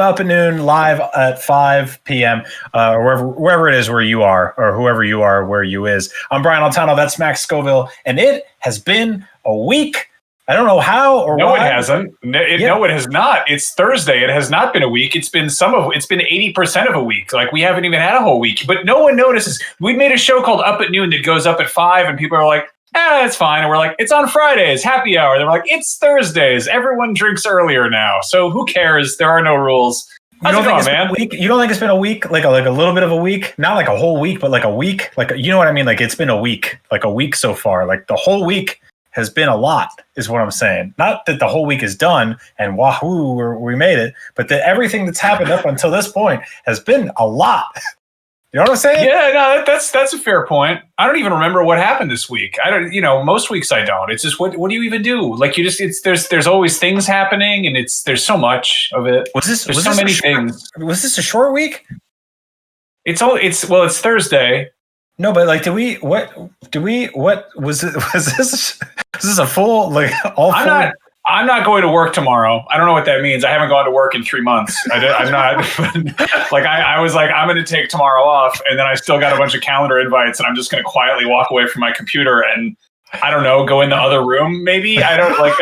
Up at Noon, live at 5 p.m. Or wherever it is where you are, or whoever you are where you is. I'm Brian Altano. That's Max Scoville, and it has been a week. I don't know how or no, why. No, it hasn't. No, it has not. It's Thursday. It has not been a week. It's been 80% of a week. Like, we haven't even had a whole week. But no one notices. We made a show called Up at Noon that goes up at 5, and people are like, it's fine. And we're like, it's on Fridays, happy hour. They're like, it's Thursdays. Everyone drinks earlier now. So who cares? There are no rules. How's it going, man? You don't think it's been a week? Like a little bit of a week? Not like a whole week, but like a week? Like, you know what I mean? Like, it's been a week. Like a week so far. Like, the whole week has been a lot, is what I'm saying. Not that the whole week is done and wahoo, we made it, but that everything that's happened up until this point has been a lot. You know what I'm saying? Yeah, no, that's a fair point. I don't even remember what happened this week. I don't, most weeks I don't. It's just, what do you even do? Like, there's always things happening, and there's so much of it. There's so many things. Was this a short week? It's Thursday. No, but like, what was it? Was this a full, like, all full? I'm not going to work tomorrow. I don't know what that means. I haven't gone to work in 3 months. I'm not like, I was like, I'm going to take tomorrow off. And then I still got a bunch of calendar invites, and I'm just going to quietly walk away from my computer and, I don't know, go in the other room. Maybe I don't like,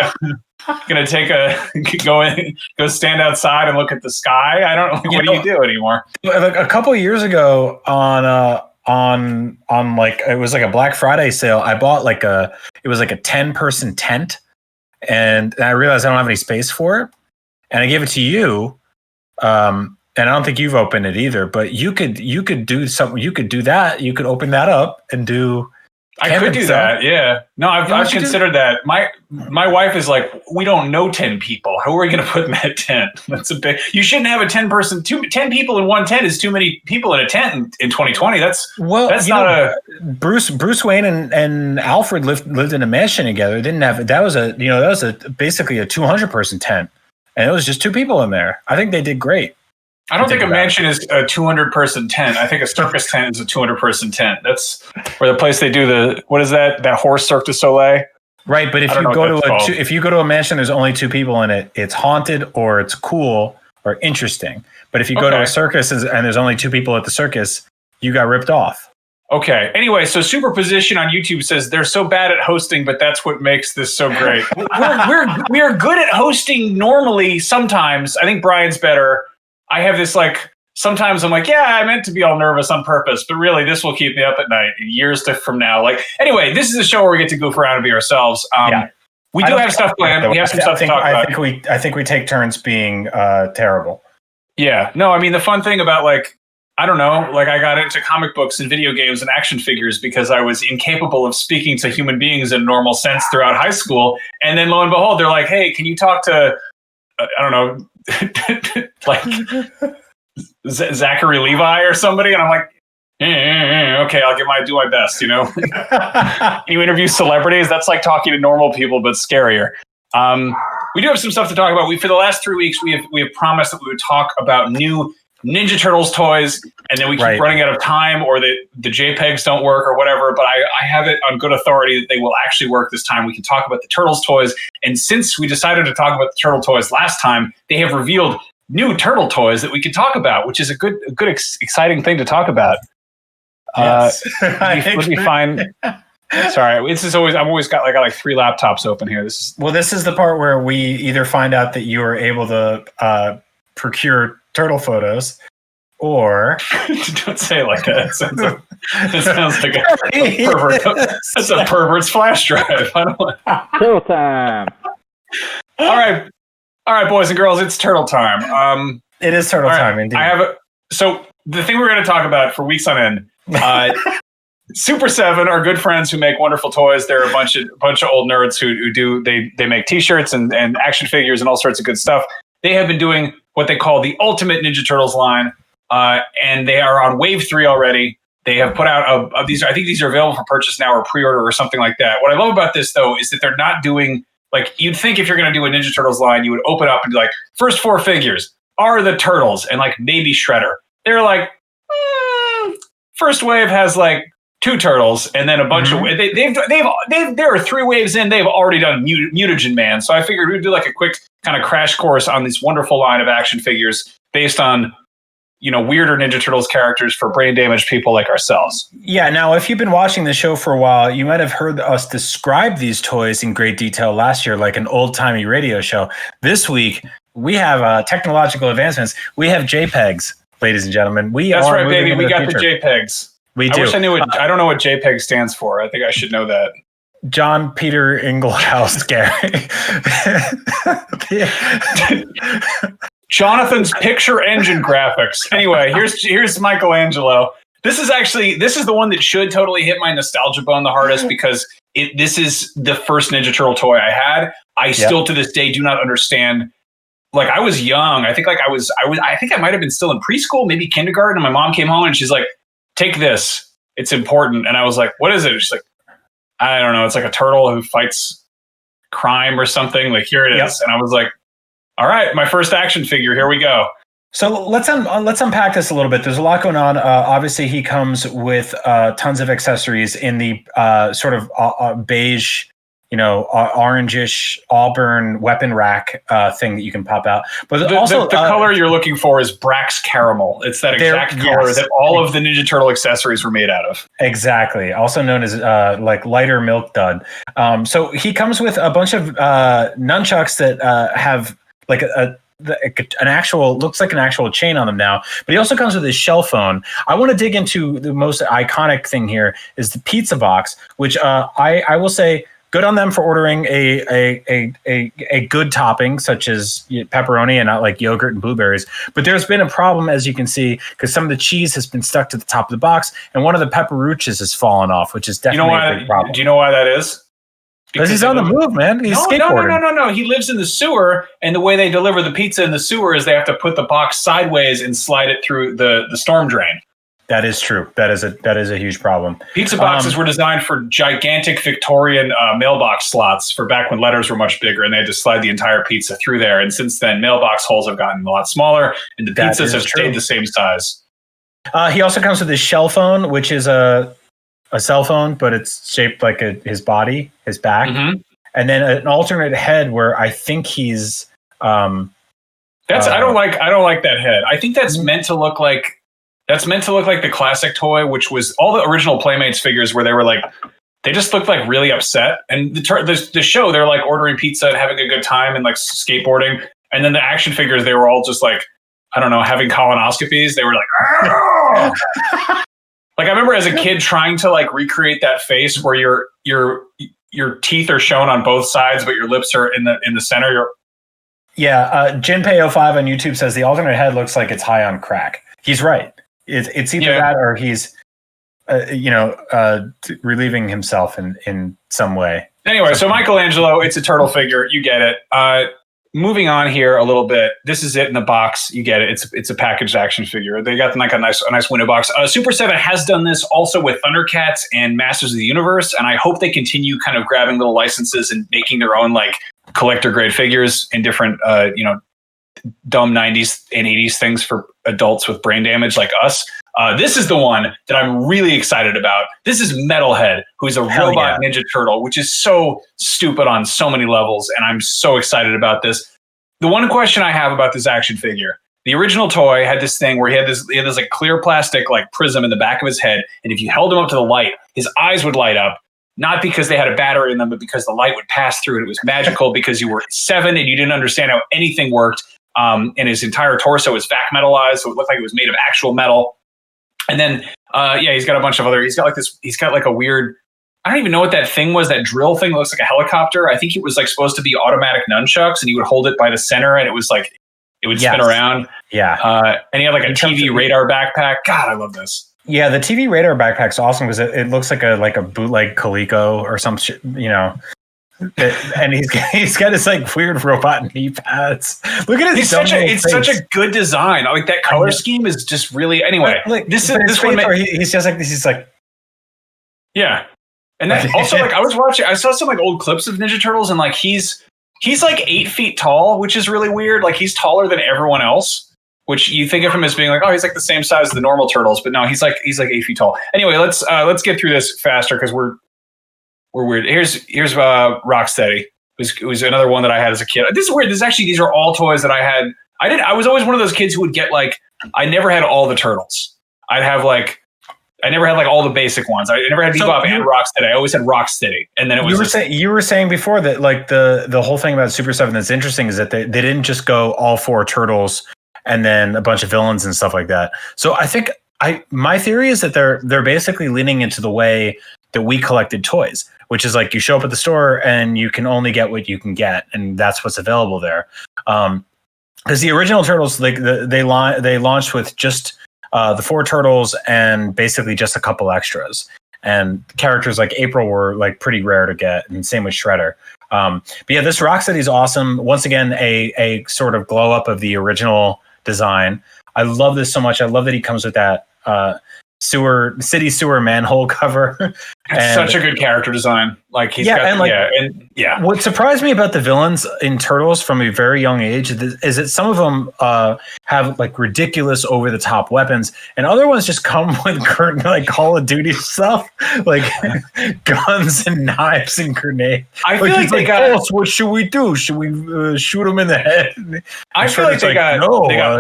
I'm going to go stand outside and look at the sky. I don't what do you do anymore? Like, a couple of years ago on like, it was like a Black Friday sale, I bought it was like a 10-person tent, and I realized I don't have any space for it, and I gave it to you, and I don't think you've opened it either, but you could do something. You could do that. You could open that up and do. I could do that. Yeah. No, I've considered that. My wife is like, we don't know 10 people. How are we going to put in that tent? That's a big. You shouldn't have a 10-person. 10 people in one tent is too many people in a tent in 2020. That's not a. Bruce Wayne and Alfred lived in a mansion together. Didn't have that was basically a 200-person tent, and it was just 2 people in there. I think they did great. I don't think a mansion is a 200-person tent. I think a circus tent is a 200-person tent. That's where the place they do what is that horse Cirque du Soleil? Right, but if you go to a mansion, there's only 2 people in it. It's haunted, or it's cool or interesting. But if you go to a circus and there's only 2 people at the circus, you got ripped off. Okay. Anyway, so Superposition on YouTube says they're so bad at hosting, but that's what makes this so great. we're good at hosting normally. Sometimes I think Brian's better. I have this, like, sometimes I'm like, yeah, I meant to be all nervous on purpose, but really this will keep me up at night years from now. Like, anyway, this is a show where we get to goof around and be ourselves. We do have stuff planned. We have some stuff to talk about. I think we take turns being terrible. Yeah. No, I mean, the fun thing about, like, I don't know, like, I got into comic books and video games and action figures because I was incapable of speaking to human beings in a normal sense throughout high school. And then lo and behold, they're like, hey, can you talk to, I don't know, like Zachary Levi or somebody, and I'm like, okay, I'll do my best, you interview celebrities, that's like talking to normal people but scarier. We do have some stuff to talk about. For the last 3 weeks we have promised that we would talk about new Ninja Turtles toys, and then we keep running out of time, or the JPEGs don't work or whatever, but I have it on good authority that they will actually work this time. We can talk about the Turtles toys, and since we decided to talk about the Turtle toys last time, they have revealed new Turtle toys that we can talk about, which is a good exciting thing to talk about. Yes. Let me find. Sorry, I've always got like 3 laptops open here. This is the part where we either find out that you are able to procure turtle photos, or don't say it like that. It sounds like a pervert. That's a pervert's flash drive. I don't want. Turtle time. All right, boys and girls, it's turtle time. It is turtle time, indeed. So the thing we're going to talk about for weeks on end. Super 7 are good friends who make wonderful toys. They're a bunch of old nerds who they make T-shirts and action figures and all sorts of good stuff. They have been doing what they call the Ultimate Ninja Turtles line, and they are on Wave 3 already. They have put out these. I think these are available for purchase now or pre-order or something like that. What I love about this, though, is that they're not doing, like, you'd think if you're going to do a Ninja Turtles line, you would open up and be like, first 4 figures are the Turtles and, like, maybe Shredder. They're like, first wave has, like, 2 turtles, and then a bunch of there are 3 waves in. They've already done Mutagen Man, so I figured we'd do like a quick kind of crash course on this wonderful line of action figures based on, weirder Ninja Turtles characters for brain damaged people like ourselves. Yeah. Now, if you've been watching the show for a while, you might have heard us describe these toys in great detail last year, like an old timey radio show. This week, we have technological advancements. We have JPEGs, ladies and gentlemen. That's right, baby. We got the JPEGs. We do. I wish I knew it. I don't know what JPEG stands for. I think I should know that. John Peter Inglehouse Gary. Jonathan's picture engine graphics. Anyway, here's Michelangelo. This is the one that should totally hit my nostalgia bone the hardest because this is the first Ninja Turtle toy I had. I still to this day do not understand. Like, I was young. I think I might have been still in preschool, maybe kindergarten. And my mom came home and she's like, "Take this. It's important." And I was like, "What is it?" She's like, "I don't know. It's like a turtle who fights crime or something. Like, here it is." And I was like, all right, my first action figure. Here we go. So let's unpack this a little bit. There's a lot going on. Obviously, he comes with tons of accessories in the sort of beige, orangish auburn weapon rack thing that you can pop out. But the color you're looking for is Brax Caramel. It's that exact color that all of the Ninja Turtle accessories were made out of. Exactly. Also known as like lighter milk dud. So he comes with a bunch of nunchucks that have like an actual, looks like an actual chain on them now, but he also comes with his shell phone. I want to dig into the most iconic thing here is the pizza box, which I will say good on them for ordering a good topping such as pepperoni and not like yogurt and blueberries. But there's been a problem, as you can see, because some of the cheese has been stuck to the top of the box and one of the pepperuchas has fallen off, which is definitely a big problem. Do you know why that is? Because he's on the move, man. He's skateboarding. No. He lives in the sewer, and the way they deliver the pizza in the sewer is they have to put the box sideways and slide it through the storm drain. That is true. That is a huge problem. Pizza boxes were designed for gigantic Victorian mailbox slots for back when letters were much bigger, and they had to slide the entire pizza through there. And since then, mailbox holes have gotten a lot smaller, and the pizzas have stayed the same size. He also comes with his shell phone, which is a cell phone, but it's shaped like his body, his back, and then an alternate head where I think he's. I don't like that head. I think that's meant to look like the classic toy, which was all the original Playmates figures where they were like, they just looked like really upset. And the show, they're like ordering pizza and having a good time and like skateboarding, and then the action figures, they were all just like, I don't know, having colonoscopies. They were like. Like, I remember as a kid trying to like recreate that face where your teeth are shown on both sides, but your lips are in the center. Jinpei05 on YouTube says the alternate head looks like it's high on crack. He's right. It's either that or he's, relieving himself in some way. Anyway, so Michelangelo, it's a turtle figure. You get it. Moving on here a little bit. This is it in the box. You get it. It's a packaged action figure. They got like a nice window box. Super 7 has done this also with Thundercats and Masters of the Universe, and I hope they continue kind of grabbing little licenses and making their own like collector grade figures in different dumb 90s and 80s things for adults with brain damage like us. This is the one that I'm really excited about. This is Metalhead, who's a robot Ninja Turtle, which is so stupid on so many levels, and I'm so excited about this. The one question I have about this action figure, the original toy had this thing where he had this like clear plastic like prism in the back of his head, and if you held him up to the light, his eyes would light up, not because they had a battery in them, but because the light would pass through, and it was magical because you were 7 and you didn't understand how anything worked. And his entire torso was vac metalized, so it looked like it was made of actual metal. And then, he's got a bunch of other. He's got like a weird. I don't even know what that thing was. That drill thing that looks like a helicopter. I think it was like supposed to be automatic nunchucks, and he would hold it by the center, and it was like it would spin around. Yeah. And he had like a TV radar backpack. God, I love this. Yeah, the TV radar backpack's awesome because it looks like a bootleg Coleco or some shit, and he's got his like weird robot knee pads. Look at his. It's such a good design. Like that color scheme is just really. Anyway, this one. He's just like this. He's like, yeah. And then also like I saw some like old clips of Ninja Turtles, and like he's like 8 feet tall, which is really weird. Like he's taller than everyone else, which you think of him as being like, oh, he's like the same size as the normal turtles, but no, he's like 8 feet tall. Anyway, let's get through this faster because we're weird. Here's Rocksteady, who's another one that I had as a kid. This is weird. These are all toys that I had. I was always one of those kids who would get like, I never had all the turtles. I never had like all the basic ones. I never had Bebop and Rocksteady. I always had Rocksteady, and then it was. You were saying before that like the whole thing about Super 7 that's interesting is that they didn't just go all 4 turtles and then a bunch of villains and stuff like that. So I think my theory is that they're basically leaning into the way that we collected toys, which is like you show up at the store and you can only get what you can get, and that's what's available there. Because the original Turtles, like they launched with just the 4 turtles and basically just a couple extras, and characters like April were like pretty rare to get, and same with Shredder. But yeah, this Rocksteady is awesome. Once again, a sort of glow up of the original design. I love this so much. I love that he comes with that city sewer manhole cover. It's such a good character design. Like he's What surprised me about the villains in Turtles from a very young age is that some of them have like ridiculous over the top weapons, and other ones just come with like Call of Duty stuff, like guns and knives and grenades. I feel like they got. Oh, so what should we do? Should we shoot them in the head? I feel like they got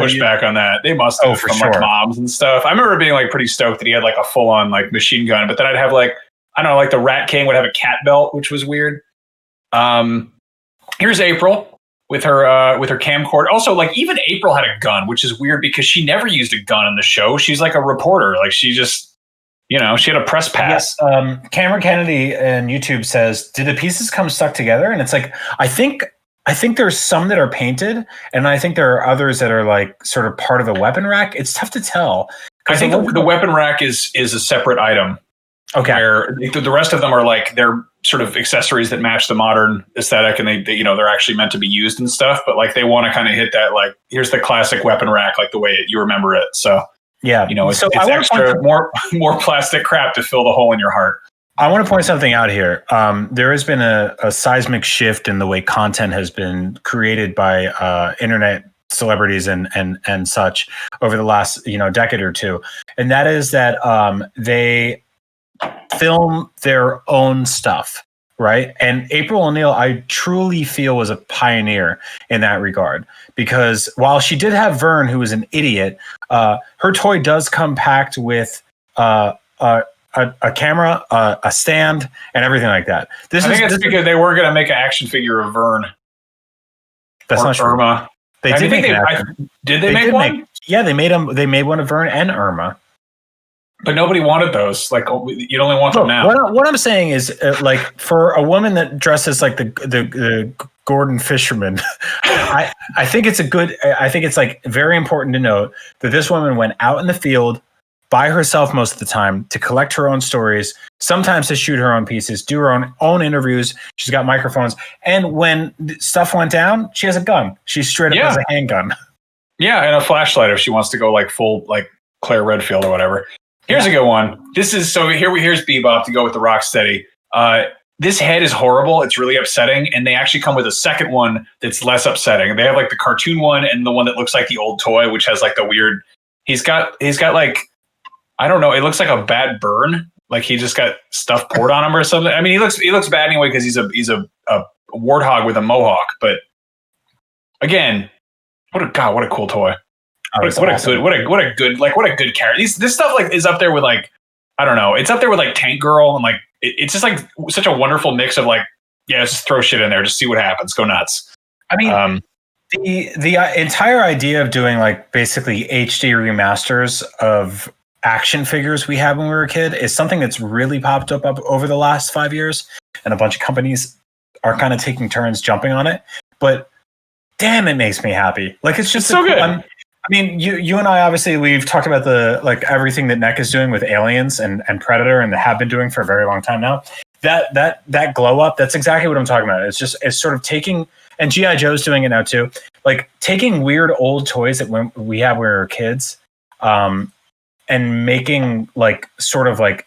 pushed back on that. They must have from like moms and stuff. I remember being like pretty stoked that he had like a full on like machine gun, but then I'd have like. I don't know, like the Rat King would have a cat belt, which was weird. Here's April with her camcorder. Also, like even April had a gun, which is weird because she never used a gun in the show. She's like a reporter. Like she just, she had a press pass. Yes, Cameron Kennedy on YouTube says, "Did the pieces come stuck together?" And it's like, I think there's some that are painted, and I think there are others that are like sort of part of the weapon rack. It's tough to tell. I think the weapon rack is a separate item. Okay. Where the rest of them are like they're sort of accessories that match the modern aesthetic, and they they're actually meant to be used and stuff. But like they want to kind of hit that like here's the classic weapon rack, like the way you remember it. So yeah, it's extra more plastic crap to fill the hole in your heart. I want to point something out here. There has been a seismic shift in the way content has been created by internet celebrities and such over the last decade or two, and that is that they film their own stuff, right? And April O'Neil, I truly feel, was a pioneer in that regard, because while she did have Vern, who was an idiot, her toy does come packed with a camera, a stand, and everything like that. I think it's because they were going to make an action figure of Vern. That's not true. Irma. They did make Did they make one? They made one of Vern and Irma. But nobody wanted those. Like you'd only want them now. What I'm saying is, like, for a woman that dresses like the Gordon Fisherman, I think it's I think it's like very important to note that this woman went out in the field by herself most of the time to collect her own stories, sometimes to shoot her own pieces, do her own interviews. She's got microphones, and when stuff went down, she has a gun. She straight up has a handgun. Yeah, and a flashlight if she wants to go like full like Claire Redfield or whatever. Here's a good one. Here's Bebop to go with the Rocksteady. This head is horrible. It's really upsetting. And they actually come with a second one that's less upsetting. They have like the cartoon one and the one that looks like the old toy, which has like the weird, he's got like, I don't know. It looks like a bad burn. Like he just got stuff poured on him or something. I mean, he looks bad anyway, because he's a warthog with a mohawk. But again, what a cool toy. What a good character. This stuff like is up there with like, I don't know. It's up there with like Tank Girl, and like it's just like such a wonderful mix of like, let's just throw shit in there, just see what happens, go nuts. I mean, the entire idea of doing like basically HD remasters of action figures we had when we were a kid is something that's really popped up over the last 5 years, and a bunch of companies are kind of taking turns jumping on it. But damn, it makes me happy. Like it's just so good. I mean, you and I, obviously, we've talked about everything that NEC is doing with Aliens and Predator, and they have been doing for a very long time now. That glow up, that's exactly what I'm talking about. It's sort of taking, and G.I. Joe's doing it now too, like taking weird old toys that we had when we were kids, and making like sort of like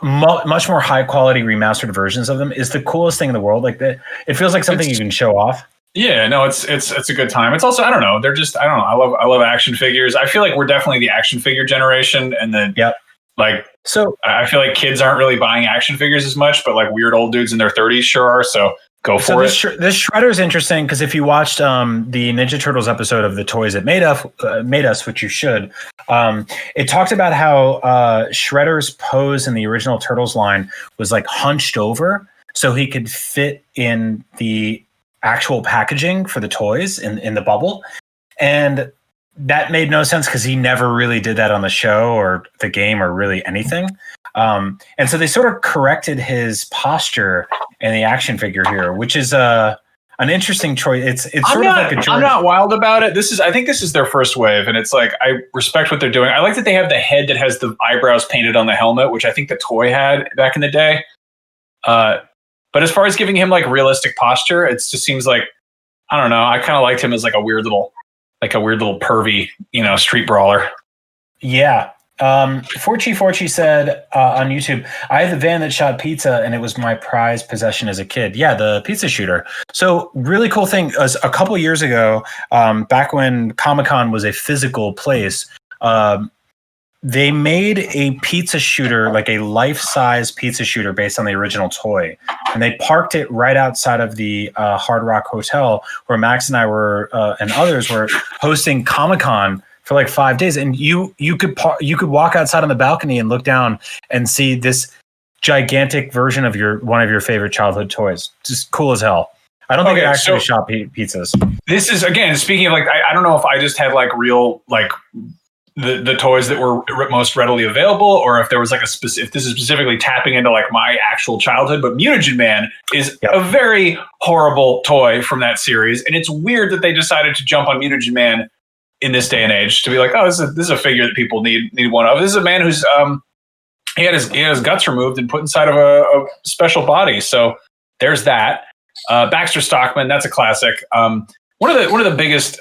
much more high quality remastered versions of them is the coolest thing in the world. Like it feels like something you can show off. Yeah, no, it's a good time. It's also, I don't know, I love action figures. I feel like we're definitely the action figure generation, and then so I feel like kids aren't really buying action figures as much, but like weird old dudes in their 30s sure are. So go so for it. This Shredder's interesting because if you watched the Ninja Turtles episode of The Toys That Made Us, which you should, it talked about how Shredder's pose in the original Turtles line was like hunched over so he could fit in the actual packaging for the toys in the bubble. And that made no sense because he never really did that on the show or the game or really anything. And so they sort of corrected his posture in the action figure here, which is an interesting choice. It's sort of like a George. I'm not wild about it. I think this is their first wave, and it's like I respect what they're doing. I like that they have the head that has the eyebrows painted on the helmet, which I think the toy had back in the day. But as far as giving him like realistic posture, it just seems like, I don't know. I kind of liked him as like a weird little pervy, street brawler. Yeah. Forchi said on YouTube, I had the van that shot pizza and it was my prized possession as a kid. Yeah, the pizza shooter. So really cool thing is a couple years ago, back when Comic-Con was a physical place, they made a pizza shooter, like a life-size pizza shooter based on the original toy. And they parked it right outside of the Hard Rock Hotel where Max and I were, and others were hosting Comic-Con for like 5 days. And you could walk outside on the balcony and look down and see this gigantic version of one of your favorite childhood toys. Just cool as hell. I don't think it actually shot pizzas. This is, again, speaking of like, I don't know if I just had like real, like, the toys that were most readily available, or if there was like if this is specifically tapping into like my actual childhood. But Mutagen Man is a very horrible toy from that series, and it's weird that they decided to jump on Mutagen Man in this day and age to be like, oh, this is a figure that people need one of. This is a man who's he had his guts removed and put inside of a special body. So there's that. Baxter Stockman, that's a classic. One of the biggest.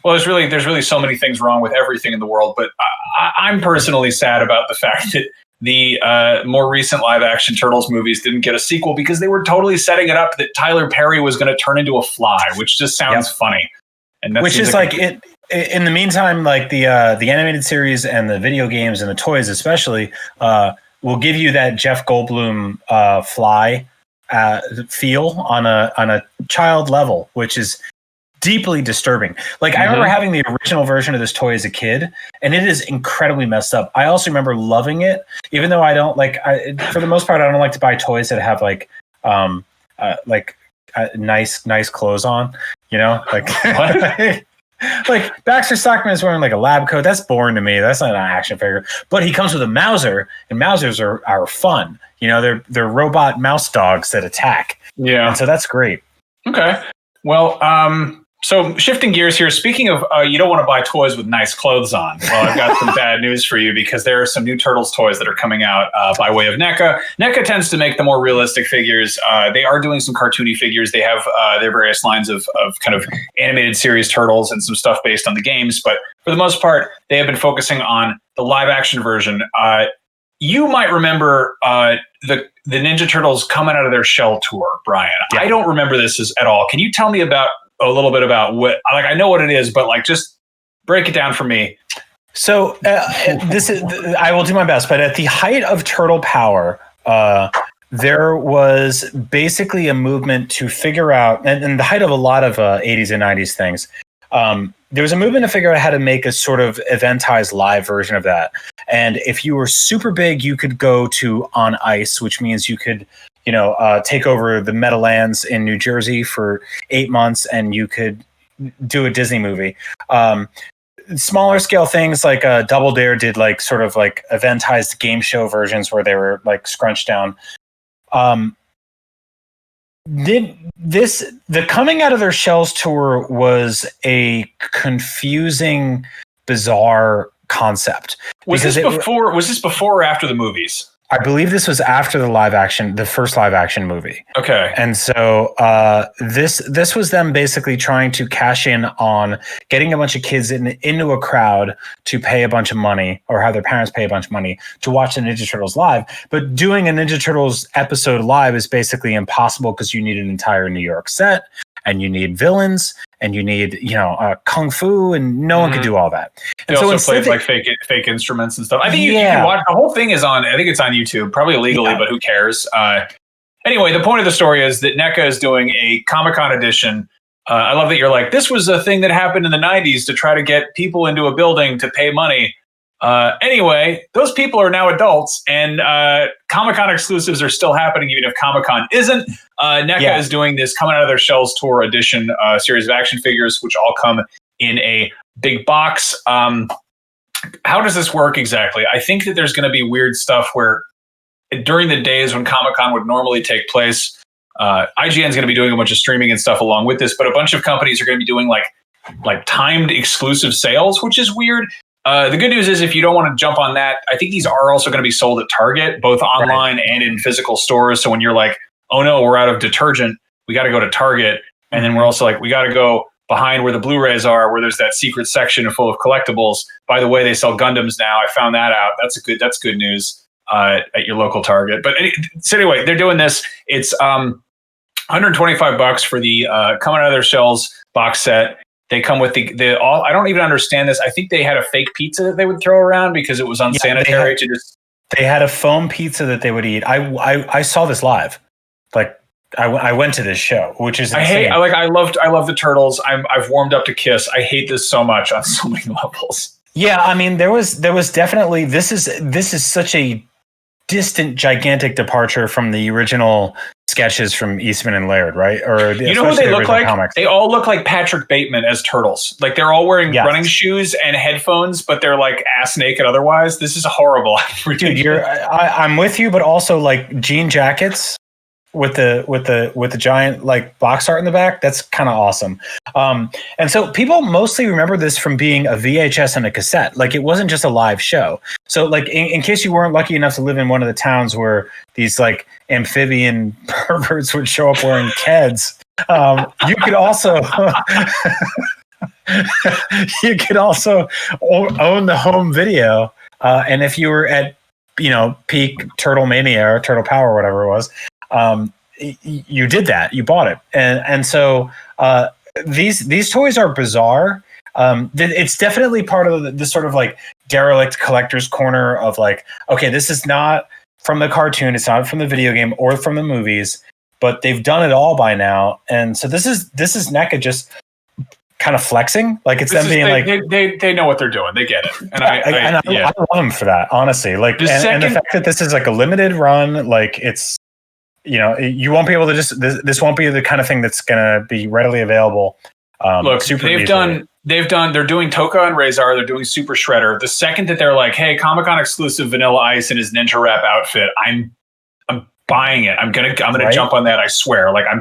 Well, there's really so many things wrong with everything in the world, but I'm personally sad about the fact that the more recent live-action Turtles movies didn't get a sequel because they were totally setting it up that Tyler Perry was going to turn into a fly, which just sounds funny. And which is like it. In the meantime, like the animated series and the video games and the toys, especially, will give you that Jeff Goldblum fly feel on a child level, which is deeply disturbing. Like I remember having the original version of this toy as a kid, and it is incredibly messed up. I also remember loving it, even though I don't like. For the most part, I don't like to buy toys that have nice clothes on. You know, like like Baxter Stockman is wearing like a lab coat. That's boring to me. That's not an action figure. But he comes with a Mauser, and Mausers are fun. You know, they're robot mouse dogs that attack. Yeah, and so that's great. Okay, well, so shifting gears here, speaking of you don't want to buy toys with nice clothes on. Well, I've got some bad news for you because there are some new Turtles toys that are coming out by way of NECA. NECA tends to make the more realistic figures. They are doing some cartoony figures. They have their various lines of kind of animated series Turtles and some stuff based on the games. But for the most part, they have been focusing on the live action version. You might remember the Ninja Turtles coming out of their shell tour, Brian. Yeah. I don't remember this at all. Can you tell me a little bit about what, like, I know what it is, but like, just break it down for me. So I will do my best, but at the height of Turtle Power, there was basically a movement to figure out, and the height of a lot of 80s and 90s things, there was a movement to figure out how to make a sort of eventized live version of that. And if you were super big, you could go to On Ice, which means you could take over the Meadowlands in New Jersey for 8 months, and you could do a Disney movie. Smaller scale things like Double Dare did like sort of like eventized game show versions where they were like scrunched down. The coming out of their shells tour was a confusing, bizarre concept. Was this before or after the movies? I believe this was after the first live action movie. Okay. And so this was them basically trying to cash in on getting a bunch of kids into a crowd to pay a bunch of money or have their parents pay a bunch of money to watch the Ninja Turtles live. But doing a Ninja Turtles episode live is basically impossible because you need an entire New York set and you need villains and you need, kung fu, and no one could do all that. And they also played like fake instruments and stuff. I think you can watch the whole thing I think it's on YouTube, probably illegally, but who cares? Anyway, the point of the story is that NECA is doing a Comic-Con edition. I love that you're like, this was a thing that happened in the 90s to try to get people into a building to pay money. Anyway, those people are now adults, and Comic-Con exclusives are still happening even if Comic-Con isn't. NECA is doing this Coming Out of Their Shells Tour edition series of action figures, which all come in a big box. How does this work exactly? I think that there's going to be weird stuff where during the days when Comic-Con would normally take place, IGN is going to be doing a bunch of streaming and stuff along with this, but a bunch of companies are going to be doing like timed exclusive sales, which is weird. The good news is if you don't want to jump on that, I think these are also going to be sold at Target, both online and in physical stores. So when you're like, oh no, we're out of detergent, we got to go to Target. And then we're also like, we got to go behind where the Blu-rays are, where there's that secret section full of collectibles. By the way, they sell Gundams now. I found that out. That's good news at your local Target. But so anyway, they're doing this. It's $125 for the Coming Out of Their Shells box set. They come with the all. I don't even understand this. I think they had a fake pizza that they would throw around because it was unsanitary to just. They had a foam pizza that they would eat. I saw this live. Like I went to this show, which is insane. I love the turtles. I've warmed up to Kiss. I hate this so much on so many levels. Yeah, I mean there was definitely this is such a distant, gigantic departure from the original sketches from Eastman and Laird, right? Or you know what they look like? Comics. They all look like Patrick Bateman as turtles. Like they're all wearing running shoes and headphones, but they're like ass naked otherwise. This is horrible. Dude, I'm with you, but also like jean jackets with the giant like box art in the back. That's kind of awesome. And so people mostly remember this from being a VHS and a cassette. Like it wasn't just a live show. So like in case you weren't lucky enough to live in one of the towns where these like amphibian perverts would show up wearing Keds, you could also own the home video. And if you were at peak Turtle Mania or Turtle Power or whatever it was, you did that. You bought it, and so these toys are bizarre. It's definitely part of this sort of like derelict collector's corner of like, okay, this is not from the cartoon, it's not from the video game or from the movies, but they've done it all by now, and so this is NECA just kind of flexing, like it's them being like they know what they're doing, they get it, and I love them for that, honestly. Like, and the fact that this is like a limited run, like it's. You won't be able to this won't be the kind of thing that's going to be readily available. Look, they're doing Toka and Razor, they're doing Super Shredder. The second that they're like, hey, Comic-Con exclusive Vanilla Ice in his Ninja Rap outfit, I'm buying it. I'm gonna jump on that, I swear. Like I'm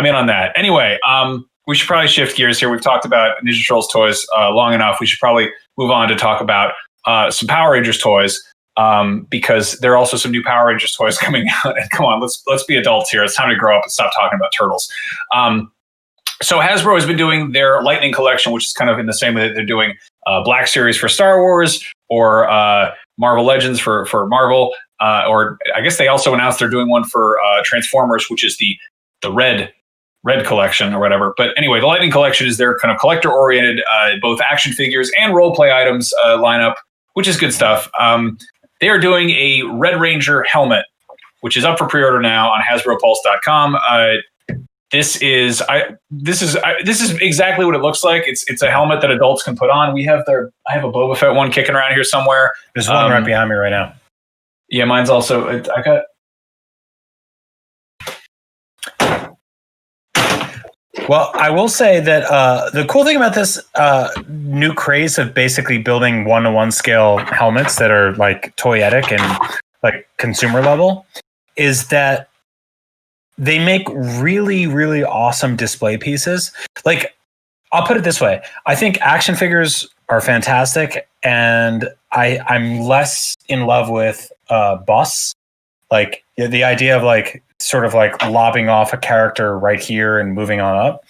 in on that. Anyway, we should probably shift gears here. We've talked about Ninja Turtles toys long enough. We should probably move on to talk about some Power Rangers toys. Because there are also some new Power Rangers toys coming out. And come on, let's be adults here. It's time to grow up and stop talking about turtles. So Hasbro has been doing their Lightning collection, which is kind of in the same way that they're doing Black Series for Star Wars or Marvel Legends for Marvel. Or I guess they also announced they're doing one for Transformers, which is the red collection or whatever. But anyway, the Lightning collection is their kind of collector-oriented, both action figures and role-play items lineup, which is good stuff. They are doing a Red Ranger helmet, which is up for pre-order now on HasbroPulse.com. This is exactly what it looks like. It's a helmet that adults can put on. I have a Boba Fett one kicking around here somewhere. There's one right behind me right now. Yeah, mine's also. I got. Well, I will say that the cool thing about this new craze of basically building 1-to-1 scale helmets that are like toyetic and like consumer level is that they make really, really awesome display pieces. Like, I'll put it this way. I think action figures are fantastic, and I'm less in love with busts. Like the idea of like sort of like lobbing off a character right here and moving on up.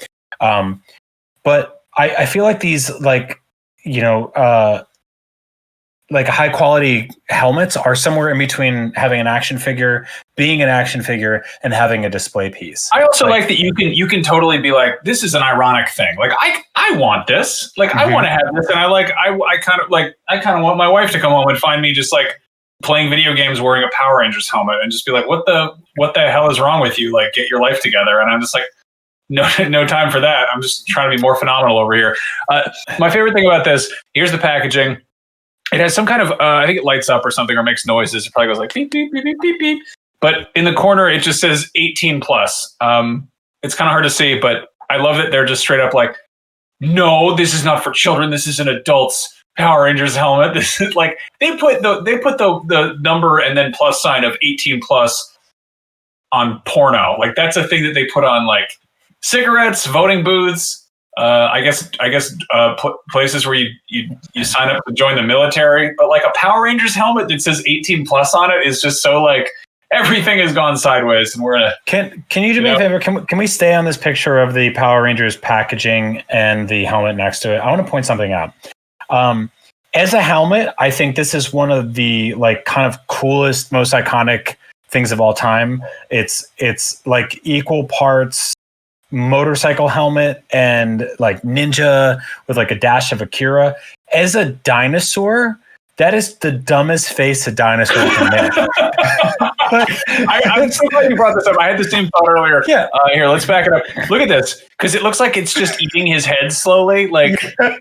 But I feel like these like high quality helmets are somewhere in between having an action figure, being an action figure, and having a display piece. I also like that you can totally be like, this is an ironic thing. Like I want this. Like I want to have this, and I kind of want my wife to come home and find me just like playing video games wearing a Power Rangers helmet and just be like, what the hell is wrong with you? Like, get your life together. And I'm just like, no time for that. I'm just trying to be more phenomenal over here. My favorite thing about this, here's the packaging. It has some kind of, I think it lights up or something or makes noises. It probably goes like beep, beep, beep, beep, beep, beep. But in the corner, it just says 18 plus. It's kind of hard to see, but I love that they're just straight up like, no, this is not for children. This is an adult's Power Rangers helmet. This is like, they put the number and then plus sign of 18 plus on porno. Like, that's a thing that they put on like cigarettes, voting booths, I guess places where you sign up to join the military. But like a Power Rangers helmet that says 18 plus on it is just so like, everything has gone sideways, and we're in a. Can you do me a favor? Can we stay on this picture of the Power Rangers packaging and the helmet next to it? I want to point something out. As a helmet, I think this is one of the like kind of coolest, most iconic things of all time. It's like equal parts motorcycle helmet and like ninja with like a dash of Akira. As a dinosaur, that is the dumbest face a dinosaur can make. I'm so glad you brought this up. I had the same thought earlier. Yeah. Here, let's back it up. Look at this, because it looks like it's just eating his head slowly. Like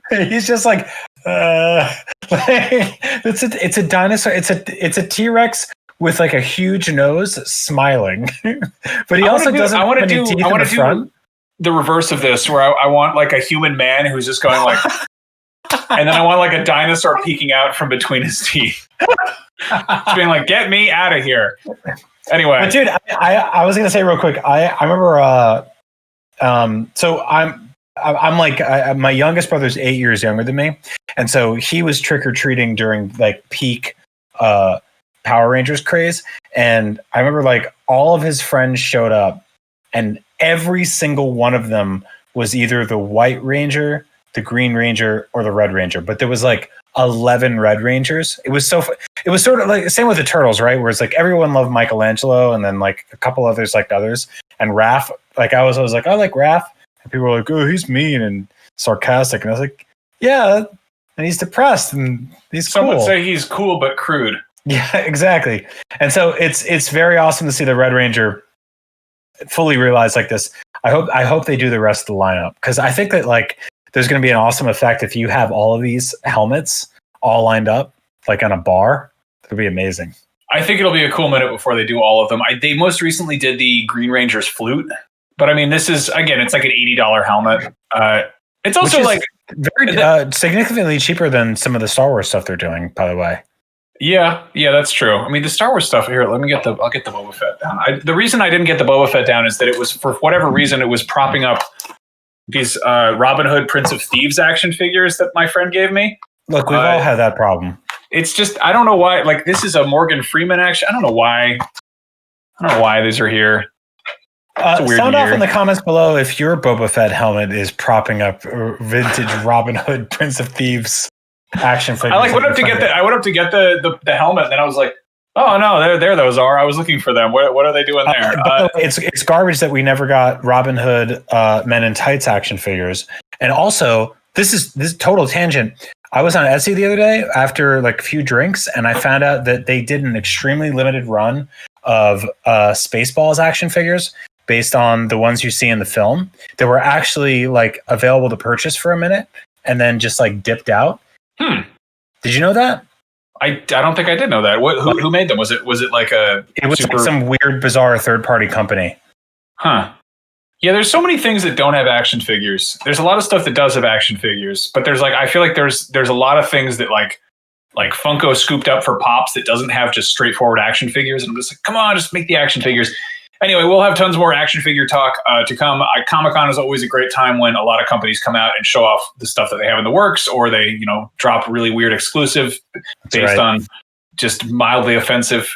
he's just like, it's a dinosaur. It's a T-Rex with like a huge nose, smiling. But he also doesn't. I want to do front. The reverse of this, where I want like a human man who's just going like. And then I want like a dinosaur peeking out from between his teeth. Just being like, get me out of here. Anyway. But dude, I was going to say real quick. I remember, so I'm like, my youngest brother's 8 years younger than me. And so he was trick-or-treating during like peak Power Rangers craze. And I remember like all of his friends showed up and every single one of them was either the White Ranger, the Green Ranger, or the Red Ranger, but there was like 11 Red Rangers. It was sort of like the same with the Turtles, right? Where it's like everyone loved Michelangelo, and then like a couple others liked others. And Raph, like I was like, I like Raph, and people were like, oh, he's mean and sarcastic, and I was like, yeah, and he's depressed and he's Some cool. would say he's cool but crude. Yeah, exactly. And so it's very awesome to see the Red Ranger fully realize like this. I hope they do the rest of the lineup, because I think that like. There's going to be an awesome effect if you have all of these helmets all lined up, like on a bar. It'll be amazing. I think it'll be a cool minute before they do all of them. They most recently did the Green Ranger's flute, but I mean, this is again, it's like an $80 helmet. It's also like very significantly cheaper than some of the Star Wars stuff they're doing, by the way. Yeah, that's true. I mean, the Star Wars stuff here. I'll get the Boba Fett down. The reason I didn't get the Boba Fett down is that it was, for whatever reason, it was propping up these Robin Hood Prince of Thieves action figures that my friend gave me. Look, we've all had that problem. It's just, I don't know why. Like, this is a Morgan Freeman action. I don't know why these are here. Sound off in the comments below if your Boba Fett helmet is propping up vintage Robin Hood Prince of Thieves action figures. I went up to get the helmet, and then I was like, oh no, there those are. I was looking for them. What are they doing there? It's garbage that we never got Robin Hood Men in Tights action figures. And also, this is total tangent. I was on Etsy the other day after like a few drinks, and I found out that they did an extremely limited run of Spaceballs action figures based on the ones you see in the film. They were actually like available to purchase for a minute and then just like dipped out. Did you know that? I don't think I did know that. Who made them? Was it like a? It was like some weird, bizarre third-party company. Huh. Yeah, there's so many things that don't have action figures. There's a lot of stuff that does have action figures, but there's like, I feel like there's a lot of things that like Funko scooped up for Pops that doesn't have just straightforward action figures. And I'm just like, come on, just make the action figures. Anyway, we'll have tons more action figure talk to come. Comic-Con is always a great time when a lot of companies come out and show off the stuff that they have in the works, or they, drop really weird exclusive based on just mildly offensive,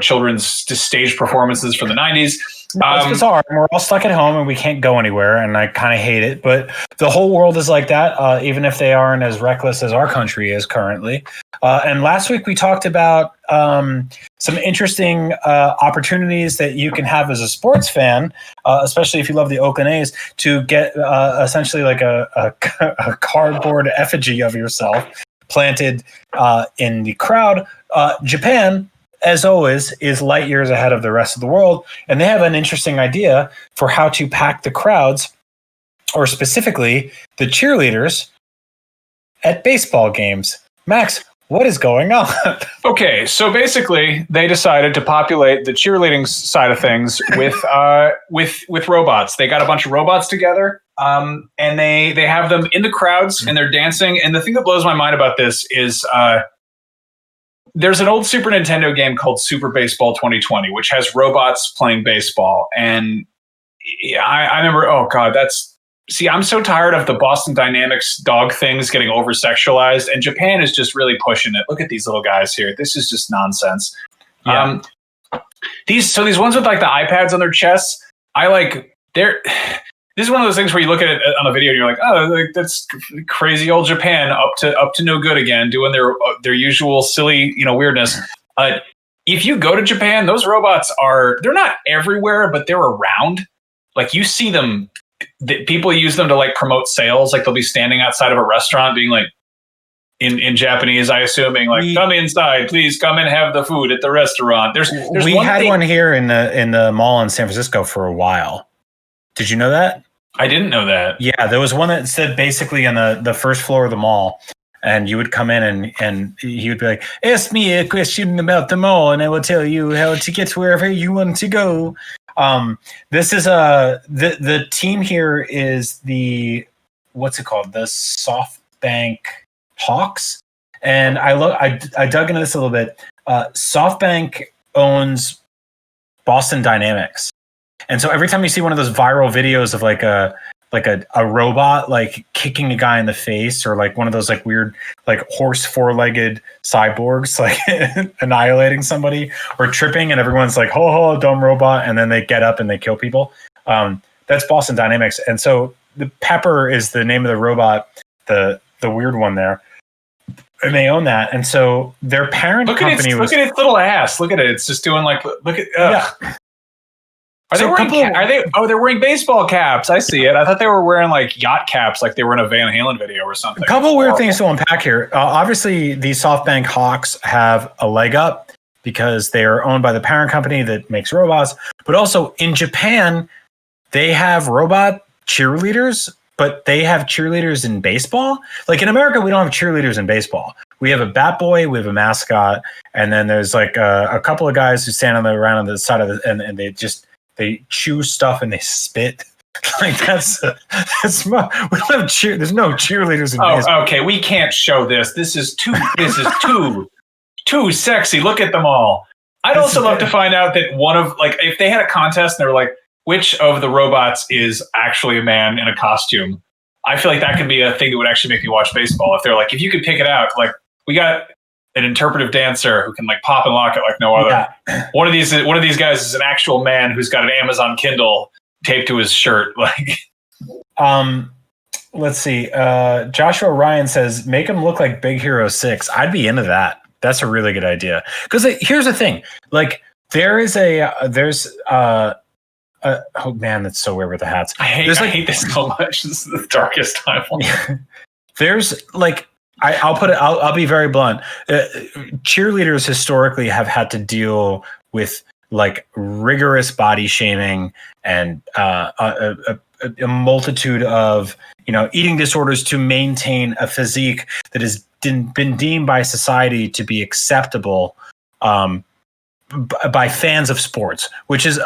children's stage performances from the 90s. It's bizarre. We're all stuck at home and we can't go anywhere, and I kind of hate it. But the whole world is like that, even if they aren't as reckless as our country is currently. And last week we talked about some interesting opportunities that you can have as a sports fan, especially if you love the Oakland A's, to get essentially like a cardboard effigy of yourself planted in the crowd. Japan, as always, is light years ahead of the rest of the world, and they have an interesting idea for how to pack the crowds, or specifically the cheerleaders, at baseball games. Max, what is going on? Okay, so basically, they decided to populate the cheerleading side of things with robots. They got a bunch of robots together, and they have them in the crowds, and they're dancing. And the thing that blows my mind about this is there's an old Super Nintendo game called Super Baseball 2020, which has robots playing baseball. And I remember, oh God, see, I'm so tired of the Boston Dynamics dog things getting over-sexualized, and Japan is just really pushing it. Look at these little guys here. This is just nonsense. Yeah. These ones with like the iPads on their chests, this is one of those things where you look at it on a video and you're like, oh, like, that's crazy old Japan up to no good again, doing their usual silly, weirdness. If you go to Japan, those robots they're not everywhere, but they're around. Like you see them. People use them to like promote sales. Like they'll be standing outside of a restaurant being like in Japanese, I assume, being like, come inside, please come and have the food at the restaurant. We had one here in the mall in San Francisco for a while. Did you know that? I didn't know that. Yeah, there was one that said basically on the first floor of the mall, and you would come in and he would be like, ask me a question about the mall and I will tell you how to get wherever you want to go. This is the team here is what's it called? The SoftBank Hawks. And I dug into this a little bit. SoftBank owns Boston Dynamics. And so every time you see one of those viral videos of like a robot like kicking a guy in the face, or like one of those like weird like horse four-legged cyborgs like annihilating somebody or tripping, and everyone's like ho dumb robot, and then they get up and they kill people, that's Boston Dynamics. And so the Pepper is the name of the robot, the weird one there, and they own that. And so their parent company look at its little ass. Look at it. It's just doing like, look at yeah. They're wearing baseball caps. I see it. I thought they were wearing like yacht caps, like they were in a Van Halen video or something. A couple weird things to unpack here. Obviously, the SoftBank Hawks have a leg up because they are owned by the parent company that makes robots. But also in Japan, they have robot cheerleaders, but they have cheerleaders in baseball. Like in America, we don't have cheerleaders in baseball. We have a bat boy, we have a mascot, and then there's like a couple of guys who stand around on the side of and they chew stuff and they spit. Like that's we don't have there's no cheerleaders in baseball. Okay, we can't show this. This is too sexy. Look at them all. I'd also love to find out that one of like if they had a contest and they were like, which of the robots is actually a man in a costume? I feel like that could be a thing that would actually make me watch baseball. If they're like, if you could pick it out, like we got an interpretive dancer who can like pop and lock it like no other. Yeah. One of these guys is an actual man who's got an Amazon Kindle taped to his shirt. Like, let's see. Joshua Ryan says, make him look like Big Hero 6. I'd be into that. That's a really good idea. Because here's the thing. Like, there's oh man, that's so weird with the hats. I hate this so much. This is the darkest time. There's like, I'll be very blunt. Cheerleaders historically have had to deal with like rigorous body shaming and a multitude of eating disorders to maintain a physique that has been deemed by society to be acceptable by fans of sports, which is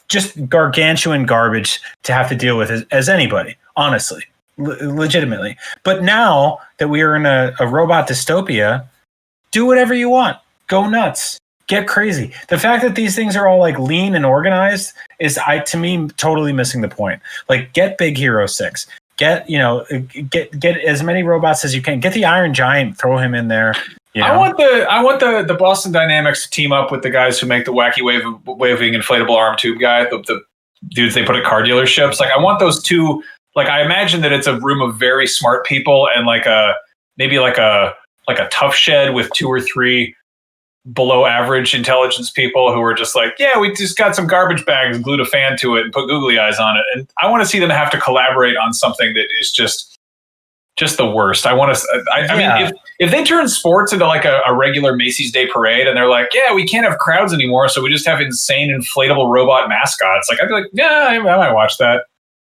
just gargantuan garbage to have to deal with as anybody, honestly. Legitimately. But now that we are in a robot dystopia, do whatever you want. Go nuts. Get crazy. The fact that these things are all like lean and organized is, to me, totally missing the point. Like, get Big Hero 6. Get as many robots as you can. Get the Iron Giant. Throw him in there. I want the Boston Dynamics to team up with the guys who make the wacky waving inflatable arm tube guy. The dudes they put at car dealerships. Like, I want those two. Like, I imagine that it's a room of very smart people and maybe a tough shed with 2 or 3 below average intelligence people who are just like, yeah, we just got some garbage bags and glued a fan to it and put googly eyes on it. And I want to see them have to collaborate on something that is just just the worst. I want to. I mean, if they turn sports into like a regular Macy's Day Parade, and they're like, yeah, we can't have crowds anymore, so we just have insane inflatable robot mascots. Like, I'd be like, yeah, I might watch that.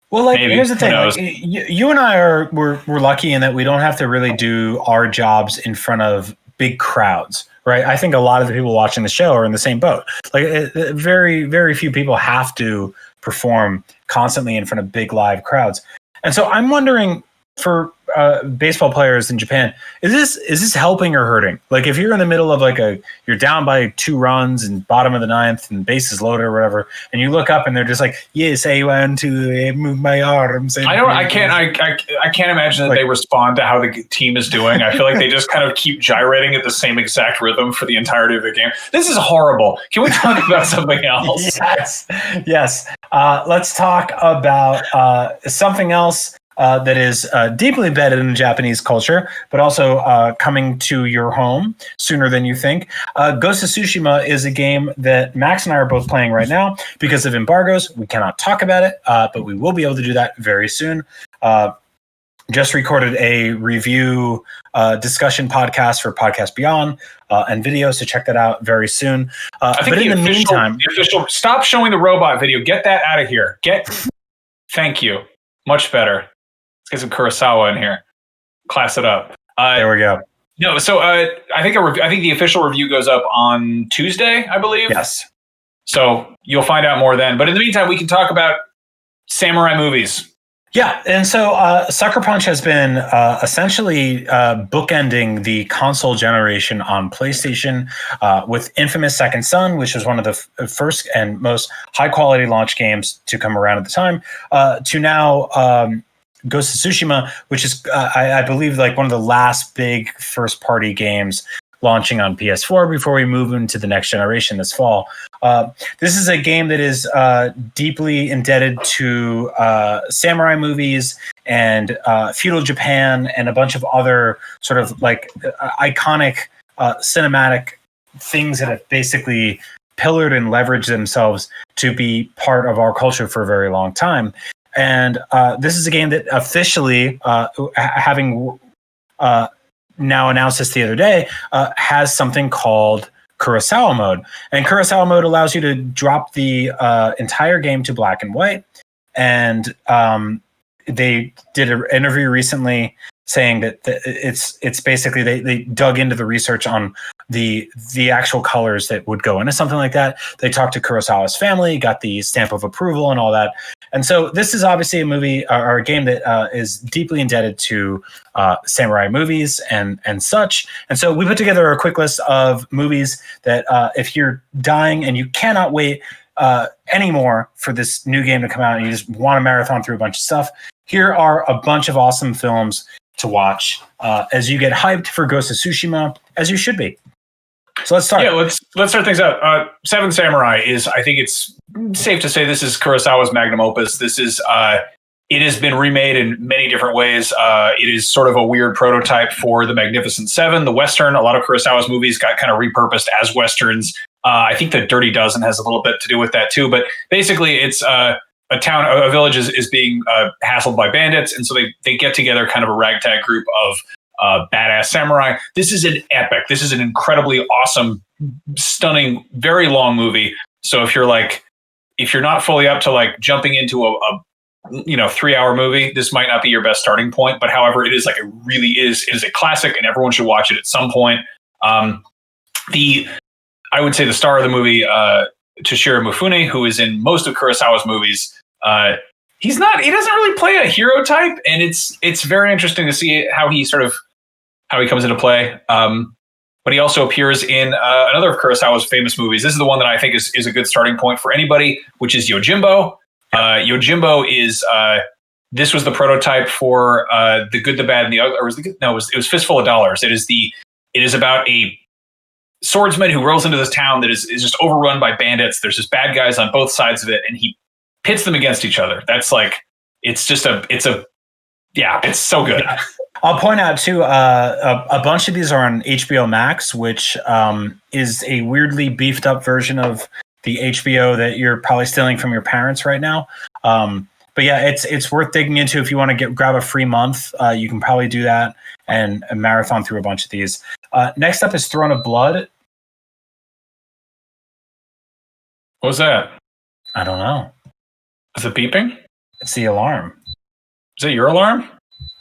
Well, like, maybe. Here's the thing: like, you and I we're lucky in that we don't have to really do our jobs in front of big crowds, right? I think a lot of the people watching the show are in the same boat. Like, very, very few people have to perform constantly in front of big live crowds, and so I'm wondering, for baseball players in Japan, is this helping or hurting? Like, if you're in the middle of you're down by 2 runs and bottom of the 9th and bases loaded or whatever, and you look up and they're just like, yes, I want to move my arms. I can't imagine that they respond to how the team is doing. I feel like they just kind of keep gyrating at the same exact rhythm for the entirety of the game. This is horrible. Can we talk about something else? Yes. Let's talk about something else that is deeply embedded in Japanese culture, but also coming to your home sooner than you think. Ghost of Tsushima is a game that Max and I are both playing right now. Because of embargoes, we cannot talk about it, but we will be able to do that very soon. Just recorded a review discussion podcast for Podcast Beyond and video, so check that out very soon. I think but in the meantime, stop showing the robot video. Get that out of here. Thank you. Much better. Let's get some Kurosawa in here. Class it up. There we go. No, so I think the official review goes up on Tuesday, I believe. Yes. So you'll find out more then. But in the meantime, we can talk about samurai movies. Yeah, and so Sucker Punch has been essentially bookending the console generation on PlayStation with Infamous Second Son, which was one of the first and most high-quality launch games to come around at the time, to now Ghost of Tsushima, which is, I believe, like one of the last big first-party games launching on PS4 before we move into the next generation this fall. This is a game that is deeply indebted to samurai movies and feudal Japan and a bunch of other sort of like iconic cinematic things that have basically pillared and leveraged themselves to be part of our culture for a very long time. And this is a game that officially, having now announced this the other day, has something called Kurosawa Mode. And Kurosawa Mode allows you to drop the entire game to black and white. And they did an interview recently saying that it's basically they dug into the research on the actual colors that would go into something like that. They talked to Kurosawa's family, got the stamp of approval and all that. And so this is obviously a movie or a game that is deeply indebted to samurai movies and such. And so we put together a quick list of movies that if you're dying and you cannot wait anymore for this new game to come out and you just want to marathon through a bunch of stuff, here are a bunch of awesome films to watch as you get hyped for Ghost of Tsushima, as you should be. So let's start. Yeah, let's start things out. Seven Samurai is, I think it's safe to say, this is Kurosawa's magnum opus. This is, it has been remade in many different ways. It is sort of a weird prototype for the Magnificent Seven, the Western. A lot of Kurosawa's movies got kind of repurposed as Westerns. I think the Dirty Dozen has a little bit to do with that too. But basically, it's a village is being hassled by bandits, and so they get together, kind of a ragtag group of badass samurai. This is an epic. This is an incredibly awesome, stunning, very long movie. So if you're not fully up to like jumping into a 3-hour movie, this might not be your best starting point. But however, it is a classic, and everyone should watch it at some point. I would say the star of the movie, Toshiro Mifune, who is in most of Kurosawa's movies. He doesn't really play a hero type, and it's very interesting to see how he comes into play. But he also appears in another of Kurosawa's famous movies. This is the one that I think is a good starting point for anybody, which is Yojimbo. Yojimbo is this was the prototype for The Good, the Bad, and the Ugly. It was Fistful of Dollars. It is about a swordsman who rolls into this town that is just overrun by bandits. There's just bad guys on both sides of it, and he pits them against each other. That's like, it's so good. I'll point out too, a bunch of these are on HBO Max, which is a weirdly beefed up version of the HBO that you're probably stealing from your parents right now. but yeah, it's worth digging into if you want to grab a free month. You can probably do that and marathon through a bunch of these. Next up is Throne of Blood. What was that? I don't know. Is it beeping? It's the alarm. Is it your alarm?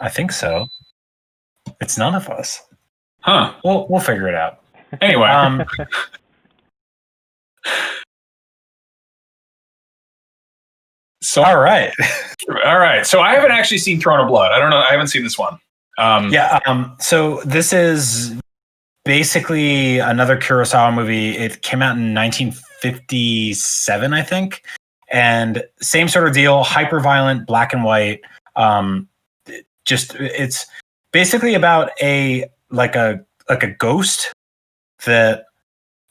I think so. It's none of us. Huh. We'll figure it out. Anyway. So all right. So I haven't actually seen Throne of Blood. I don't know. I haven't seen this one. So this is basically another Kurosawa movie. It came out in 1957, I think. And same sort of deal, hyper violent, black and white. It's basically about a ghost that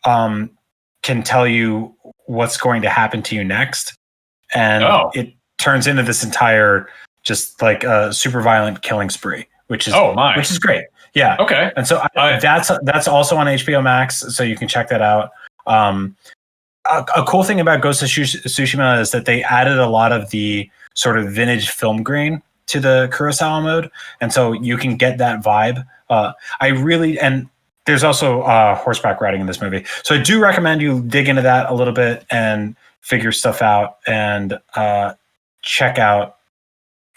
can tell you what's going to happen to you next. And it turns into this entire just like a super violent killing spree, which is great. Yeah. Okay. And so that's also on HBO Max, so you can check that out. A cool thing about Ghost of Tsushima is that they added a lot of the sort of vintage film grain to the Kurosawa mode, and so you can get that vibe. And there's also horseback riding in this movie, so I do recommend you dig into that a little bit and figure stuff out and check out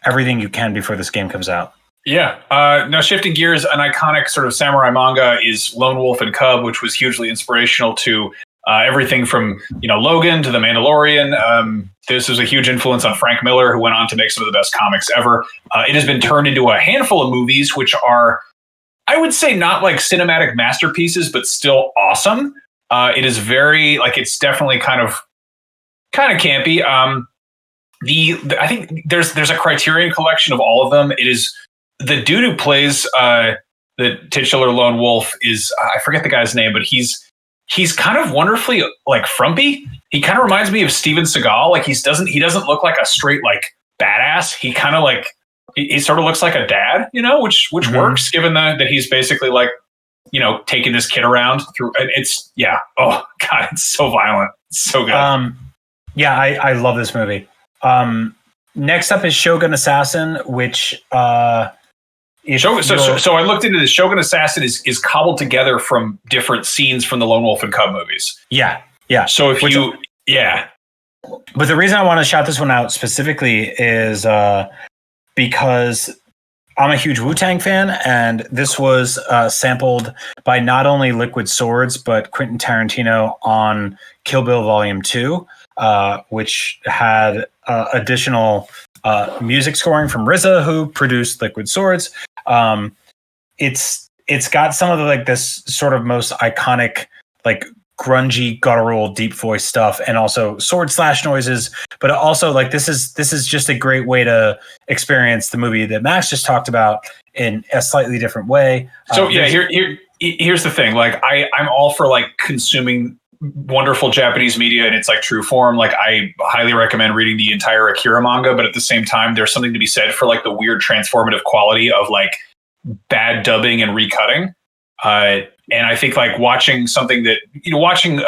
everything you can before this game comes out. Yeah. Now, shifting gears, an iconic sort of samurai manga is Lone Wolf and Cub, which was hugely inspirational to everything from Logan to The Mandalorian. This was a huge influence on Frank Miller, who went on to make some of the best comics ever. It has been turned into a handful of movies, which are, I would say, not like cinematic masterpieces, but still awesome. It is very it's definitely kind of campy. I think there's a Criterion collection of all of them. It is the dude who plays the titular Lone Wolf is I forget the guy's name, but he's kind of wonderfully frumpy. He kind of reminds me of Steven Seagal. He doesn't look like a straight badass. He kind of he sort of looks like a dad, which works given that he's basically taking this kid around through. It's oh god, it's so violent, it's so good. I love this movie. Next up is Shogun Assassin, which so I looked into this. Shogun Assassin is cobbled together from different scenes from the Lone Wolf and Cub movies. Yeah. So but the reason I want to shout this one out specifically is because I'm a huge Wu-Tang fan, and this was sampled by not only Liquid Swords but Quentin Tarantino on Kill Bill Volume 2, which had additional music scoring from RZA, who produced Liquid Swords. It's got some of this sort of most iconic grungy guttural deep voice stuff, and also sword slash noises, but also this is just a great way to experience the movie that Max just talked about in a slightly different way. So here's the thing. I'm all for consuming wonderful Japanese media in its true form. I highly recommend reading the entire Akira manga, but at the same time, there's something to be said for the weird transformative quality of bad dubbing and recutting. And I think watching something that, watching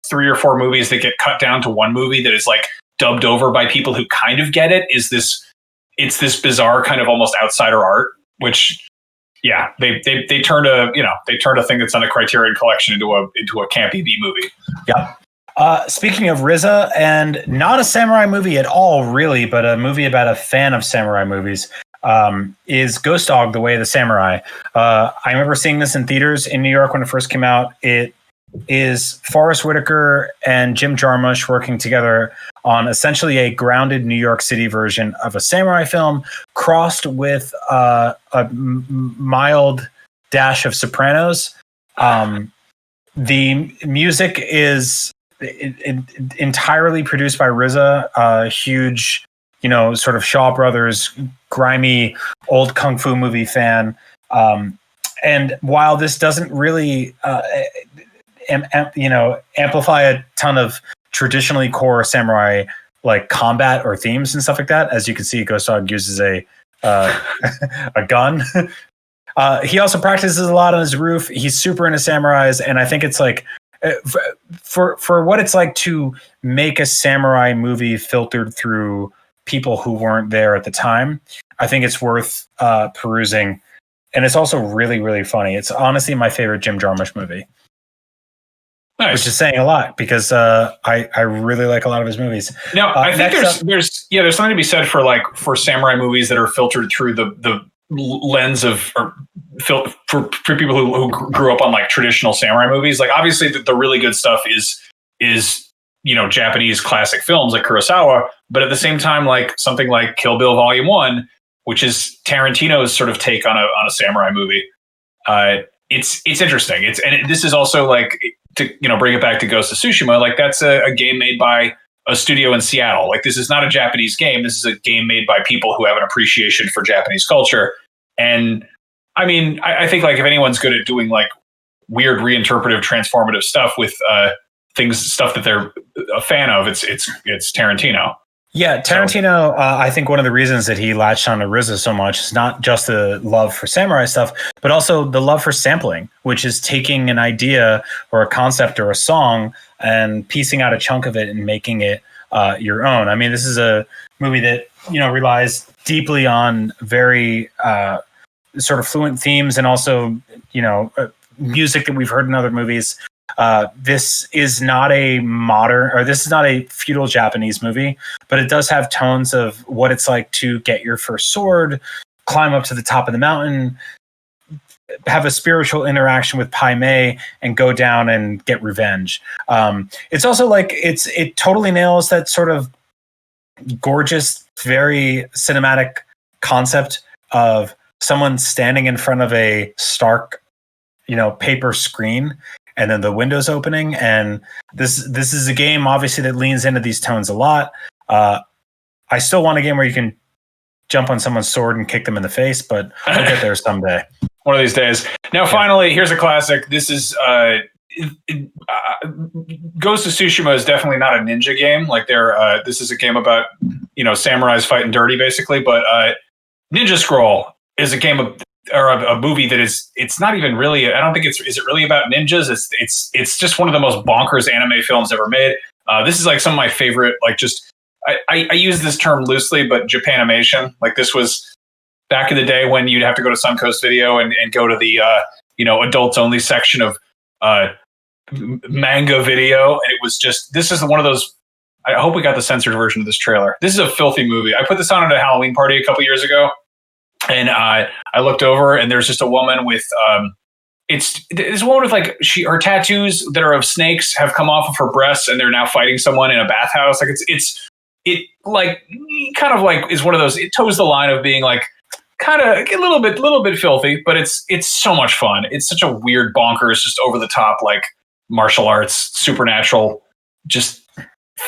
3 or 4 movies that get cut down to one movie that is dubbed over by people who kind of get it it's this bizarre kind of almost outsider art, which they turned a thing that's on a Criterion collection into a campy B movie. Yeah. Speaking of RZA, and not a samurai movie at all, really, but a movie about a fan of samurai movies, is Ghost Dog: The Way of the Samurai. I remember seeing this in theaters in New York when it first came out. It is Forrest Whitaker and Jim Jarmusch working together on essentially a grounded New York City version of a samurai film, crossed with a mild dash of Sopranos. The music is entirely produced by RZA, a huge, sort of Shaw Brothers, grimy old kung fu movie fan. And while this doesn't really, amplify a ton of traditionally core samurai combat or themes and stuff like that, as you can see, Ghost Dog uses a gun. He also practices a lot on his roof. He's super into samurais, and I think it's for what it's like to make a samurai movie filtered through people who weren't there at the time. I think it's worth perusing, and it's also really, really funny. It's honestly my favorite Jim Jarmusch movie. Nice. Which is saying a lot because I really like a lot of his movies. Now, I think there's something to be said for samurai movies that are filtered through the lens of for people who grew up on like traditional samurai movies. Like obviously the really good stuff is Japanese classic films like Kurosawa, but at the same time like something like Kill Bill Volume 1, which is Tarantino's sort of take on a samurai movie. It's interesting. This is also like, to bring it back to Ghost of Tsushima, like that's a game made by a studio in Seattle. Like this is not a Japanese game. This is a game made by people who have an appreciation for Japanese culture. And I mean, I think like if anyone's good at doing like weird reinterpretive transformative stuff with stuff that they're a fan of, it's Tarantino. Yeah, Tarantino, I think one of the reasons that he latched on to RZA so much is not just the love for samurai stuff, but also the love for sampling, which is taking an idea or a concept or a song and piecing out a chunk of it and making it your own. I mean, this is a movie that, relies deeply on very sort of fluent themes and also, music that we've heard in other movies. This is not a feudal Japanese movie, but it does have tones of what it's like to get your first sword, climb up to the top of the mountain, have a spiritual interaction with Pai Mei, and go down and get revenge. It's also like it totally nails that sort of gorgeous, very cinematic concept of someone standing in front of a stark, paper screen, and then the windows opening. And this is a game, obviously, that leans into these tones a lot. I still want a game where you can jump on someone's sword and kick them in the face, but we'll get there someday. One of these days. Now, finally, here's a classic. This is Ghost of Tsushima is definitely not a ninja game. Like this is a game about samurais fighting dirty, basically. But Ninja Scroll is a game or a movie that it's not even really, I don't think is it really about ninjas? It's just one of the most bonkers anime films ever made. This is like some of my favorite, like just, I use this term loosely, but Japanimation. Like this was back in the day when you'd have to go to Suncoast Video and go to the, adults only section of manga video. And it was just, this is one of those, I hope we got the censored version of this trailer. This is a filthy movie. I put this on at a Halloween party a couple years ago. And I looked over, and there's just a woman with it's a woman with like her tattoos that are of snakes have come off of her breasts, and they're now fighting someone in a bathhouse. Like it like kind of like is one of those. It toes the line of being like kind of a little bit filthy, but it's so much fun. It's such a weird, bonkers, just over the top like martial arts, supernatural, just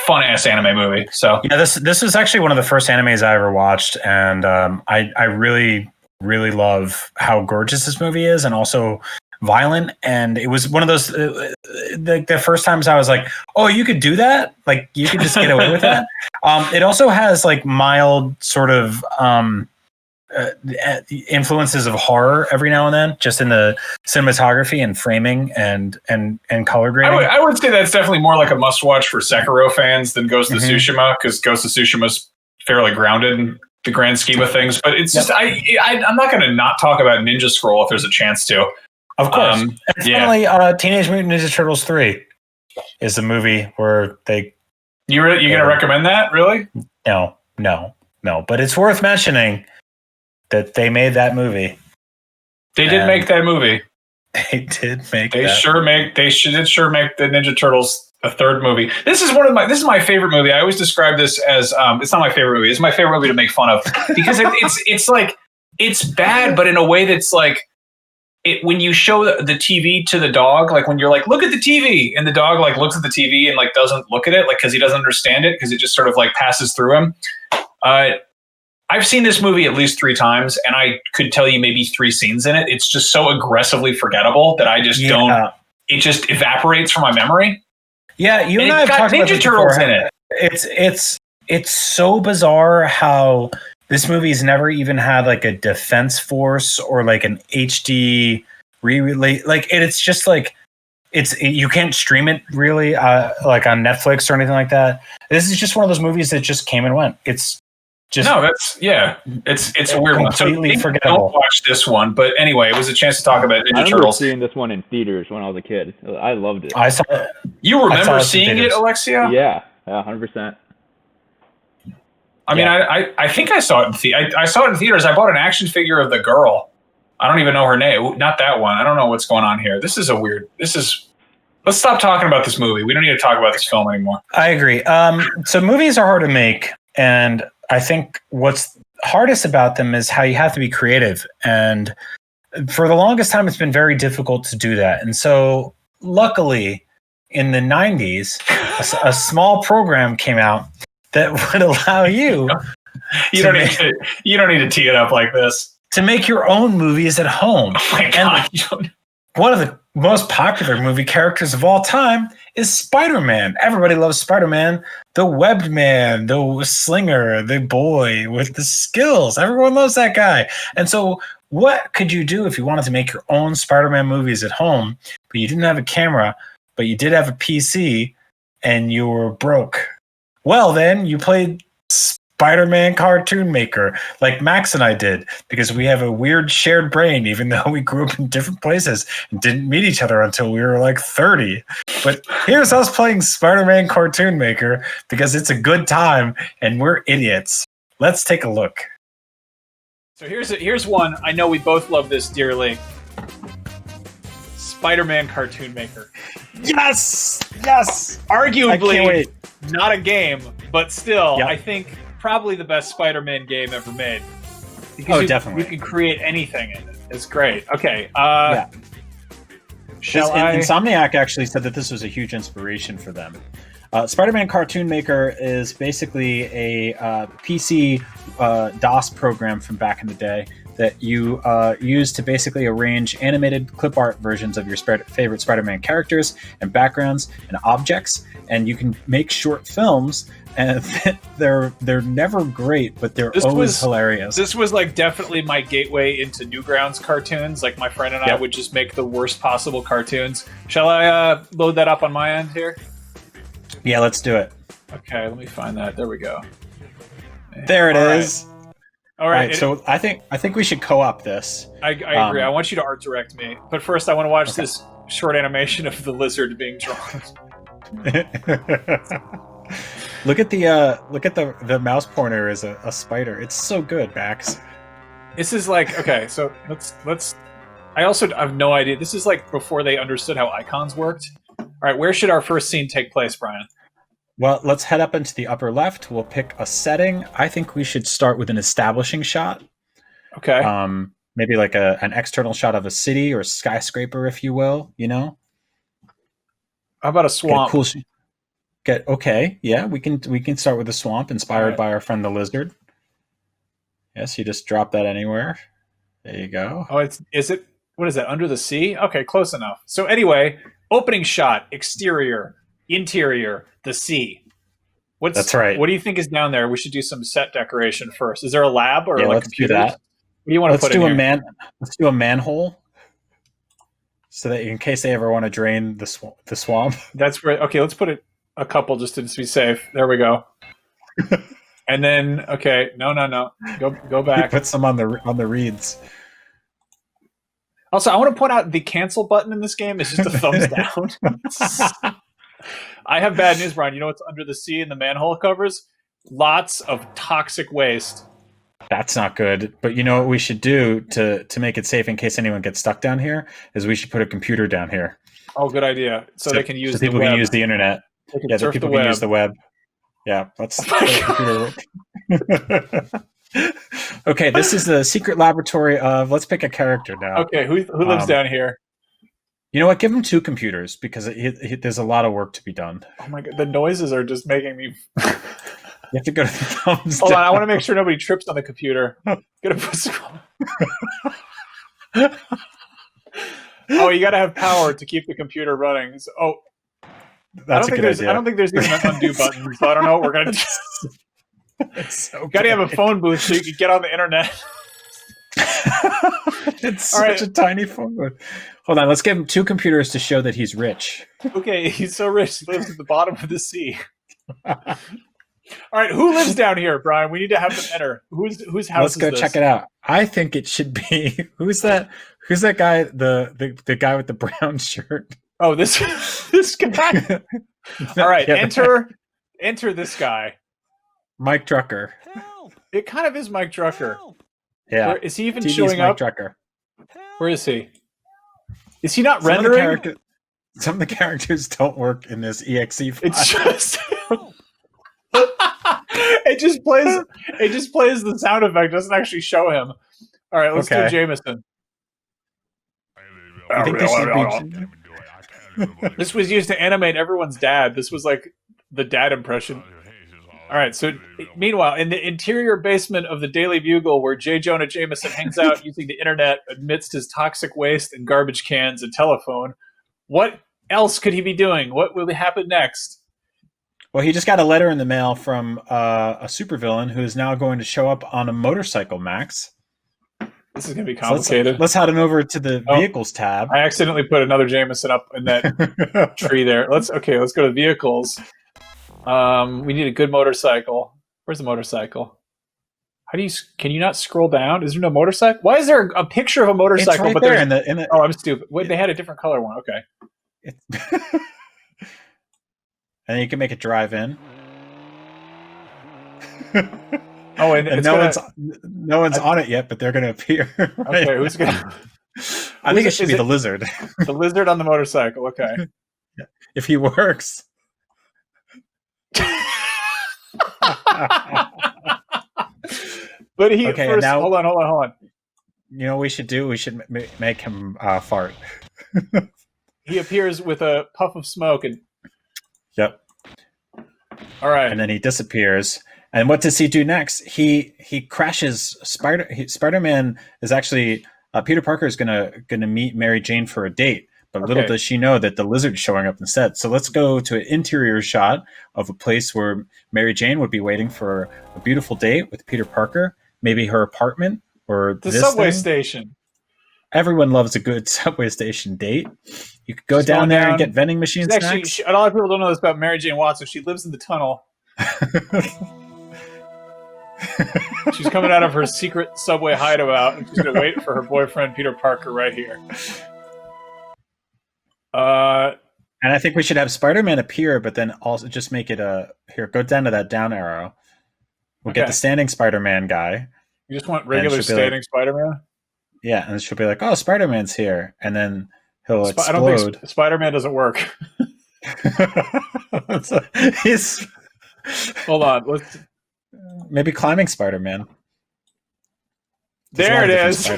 fun ass anime movie. So yeah, this was actually one of the first animes I ever watched, and I really, really love how gorgeous this movie is, and also violent. And it was one of those the first times I was like, oh, you could do that, like you could just get away with that. It also has like mild sort of influences of horror every now and then, just in the cinematography and framing and color grading. I would say that's definitely more like a must watch for Sekiro fans than Ghost of Tsushima, because Ghost of Tsushima is fairly grounded in the grand scheme of things. But it's just I'm not going to not talk about Ninja Scroll if there's a chance to. Of course. And finally, Teenage Mutant Ninja Turtles 3 is the movie where they. You're going to recommend that? Really? No. But it's worth mentioning that they made that movie. They did make that movie. They did make. They sure make the Ninja Turtles a third movie. This is my favorite movie. I always describe this as it's not my favorite movie. It's my favorite movie to make fun of, because it's like it's bad, but in a way that's like when you show the TV to the dog, like when you're like, look at the TV, and the dog like looks at the TV and like doesn't look at it, like because he doesn't understand it, because it just sort of like passes through him. I've seen this movie at least 3 times, and I could tell you maybe 3 scenes in it. It's just so aggressively forgettable that I just don't. It just evaporates from my memory. Yeah, you and I have talked about Ninja Turtles in it. It's so bizarre how this movie's never even had like a defense force or like an HD re-release. Like it's just like you can't stream it really like on Netflix or anything like that. This is just one of those movies that just came and went. It's Just no, it's a weird one. So completely maybe forgettable. don't watch this one, but anyway, it was a chance to talk about I Ninja remember Turtles. seeing this one in theaters when I was a kid. I loved it. I saw. You I saw remember it in seeing it, theaters. Alexia? Yeah, 100%. I mean, I think I saw it in I saw it in theaters. I bought an action figure of the girl. I don't even know her name. Not that one. I don't know what's going on here. This is a weird. Let's stop talking about this movie. We don't need to talk about this film anymore. I agree. So movies are hard to make, and I think what's hardest about them is how you have to be creative. And for the longest time, it's been very difficult to do that. And so, luckily, in the 90s, a small program came out that would allow you. You don't need to tee it up like this. To make your own movies at home. Oh my God. One of the most popular movie characters of all time is Spider-Man. Everybody loves Spider-Man. The webbed man, the slinger, the boy with the skills. Everyone loves that guy. And so what could you do if you wanted to make your own Spider-Man movies at home, but you didn't have a camera, but you did have a PC and you were broke? Well, then you played Spider-Man cartoon maker like Max and I did, because we have a weird shared brain, even though we grew up in different places and didn't meet each other until we were like 30. But here's us playing Spider-Man cartoon maker because it's a good time and we're idiots. Let's take a look. So here's one. I know we both love this dearly. Spider-Man cartoon maker. Yes! Arguably not a game, but still, Yep. I think probably the best Spider-Man game ever made. Oh, definitely. You can create anything in it. It's great. Okay. Yeah. Shall Insomniac actually said that this was a huge inspiration for them. Spider-Man Cartoon Maker is basically a PC DOS program from back in the day that you use to basically arrange animated clip art versions of your favorite Spider-Man characters and backgrounds and objects, and you can make short films. And they're never great, but they're always hilarious. This was like definitely my gateway into Newgrounds cartoons. Like my friend and I would just make the worst possible cartoons. Shall I load that up on my end here? Yeah, let's do it. Okay, let me find that. There we go. There it is. All right. So I think we should co-op this. I agree. I want you to art direct me, but first I want to watch this short animation of the lizard being drawn. Look at the mouse pointer as a spider. It's so good, Max. This is like, okay, so let's I also have no idea. This is like before they understood how icons worked. All right, where should our first scene take place, Brian? Well, let's head up into the upper left. We'll pick a setting. I think we should start with an establishing shot. Okay. Maybe like an external shot of a city or skyscraper, if you will, you know? How about a swamp? Okay, yeah, we can start with a swamp inspired by our friend the lizard. Yes, you just drop that anywhere. There you go. Oh, what is that, under the sea? Okay, close enough. So anyway, opening shot, exterior, interior, the sea. That's right. What do you think is down there? We should do some set decoration first. Is there a lab or let's computers? do that. What do you want to put in here? Let's do a manhole. So that in case they ever want to drain the swamp. That's right. Okay, let's put it a couple just to be safe. There we go. And then, okay, no. Go back. Put some on the reeds. Also, I want to point out the cancel button in this game is just a thumbs down. I have bad news, Brian. You know what's under the sea in the manhole covers? Lots of toxic waste. That's not good. But you know what we should do to make it safe in case anyone gets stuck down here is we should put a computer down here. Oh, good idea. So they can use people can use the internet. Yeah, so people can use the web. Yeah, let's put a computer. Okay, this is the secret laboratory of. Let's pick a character now. Okay, who lives down here? You know what? Give him 2 computers because there's a lot of work to be done. Oh my god, the noises are just making me. You have to go to the thumbs Hold down. on, I want to make sure nobody trips on the computer. Get a Oh, you got to have power to keep the computer running. So, that's a good idea. I don't think there's even an undo button, so I don't know what we're gonna do. So got to have a phone booth so you can get on the internet. It's such a tiny phone booth. Hold on, let's give him 2 computers to show that he's rich. Okay, he's so rich, he lives at the bottom of the sea. All right, who lives down here, Brian? We need to have them enter. Whose house? Let's go is this? check it out. I think it should be who's that guy? The guy with the brown shirt. Oh, this guy. All right, enter this guy. Mike Drucker. Help! It kind of is Mike Drucker. Help! Yeah. Is he even TV's showing Mike up? Drucker. Where is he? Is he not Some of the rendering? Some of the characters don't work in this exe file. It's just it just plays the sound effect. It doesn't actually show him. All right, let's do Jameson. You think this should be... This was used to animate everyone's dad. This was like the dad impression. All right, so meanwhile, in the interior basement of the Daily Bugle, where J. Jonah Jameson hangs out using the internet amidst his toxic waste and garbage cans and telephone, what else could he be doing? What will happen next? Well, he just got a letter in the mail from a supervillain who is now going to show up on a motorcycle, Max. This is going to be So complicated. let's head on over to the vehicles tab. I accidentally put another Jameson up in that tree there. Let's go to vehicles. We need a good motorcycle. Where's the motorcycle? Can you not scroll down? Is there no motorcycle? Why is there a picture of a motorcycle? It's right but there there's... in the... Oh, I'm stupid. Wait, they had a different color one. Okay. And you can make it drive in. Oh, and no one's on it yet, but they're going to appear. Right okay, who's gonna? I think it should be the lizard. The lizard on the motorcycle. Okay. If he works. But he okay, first. now, hold on. You know what we should do? We should make him fart. He appears with a puff of smoke and. Yep. All right. And then he disappears. And what does he do next? He crashes. Spider-Man is actually Peter Parker is gonna meet Mary Jane for a date, but little does she know that the lizard's showing up instead. So let's go to an interior shot of a place where Mary Jane would be waiting for a beautiful date with Peter Parker, maybe her apartment or the subway station. Everyone loves a good subway station date. You could go down there and get vending machine snacks. Actually, a lot of people don't know this about Mary Jane Watson. She lives in the tunnel. She's coming out of her secret subway hideout, and she's going to wait for her boyfriend, Peter Parker, right here. And I think we should have Spider-Man appear, but then also just make it here, go down to that down arrow. We'll get the standing Spider-Man guy. You just want regular standing Spider-Man? Yeah, and she'll be like, oh, Spider-Man's here. And then he'll explode. I don't think Spider-Man doesn't work. Hold on. Let's... Maybe climbing Spider-Man. There it is.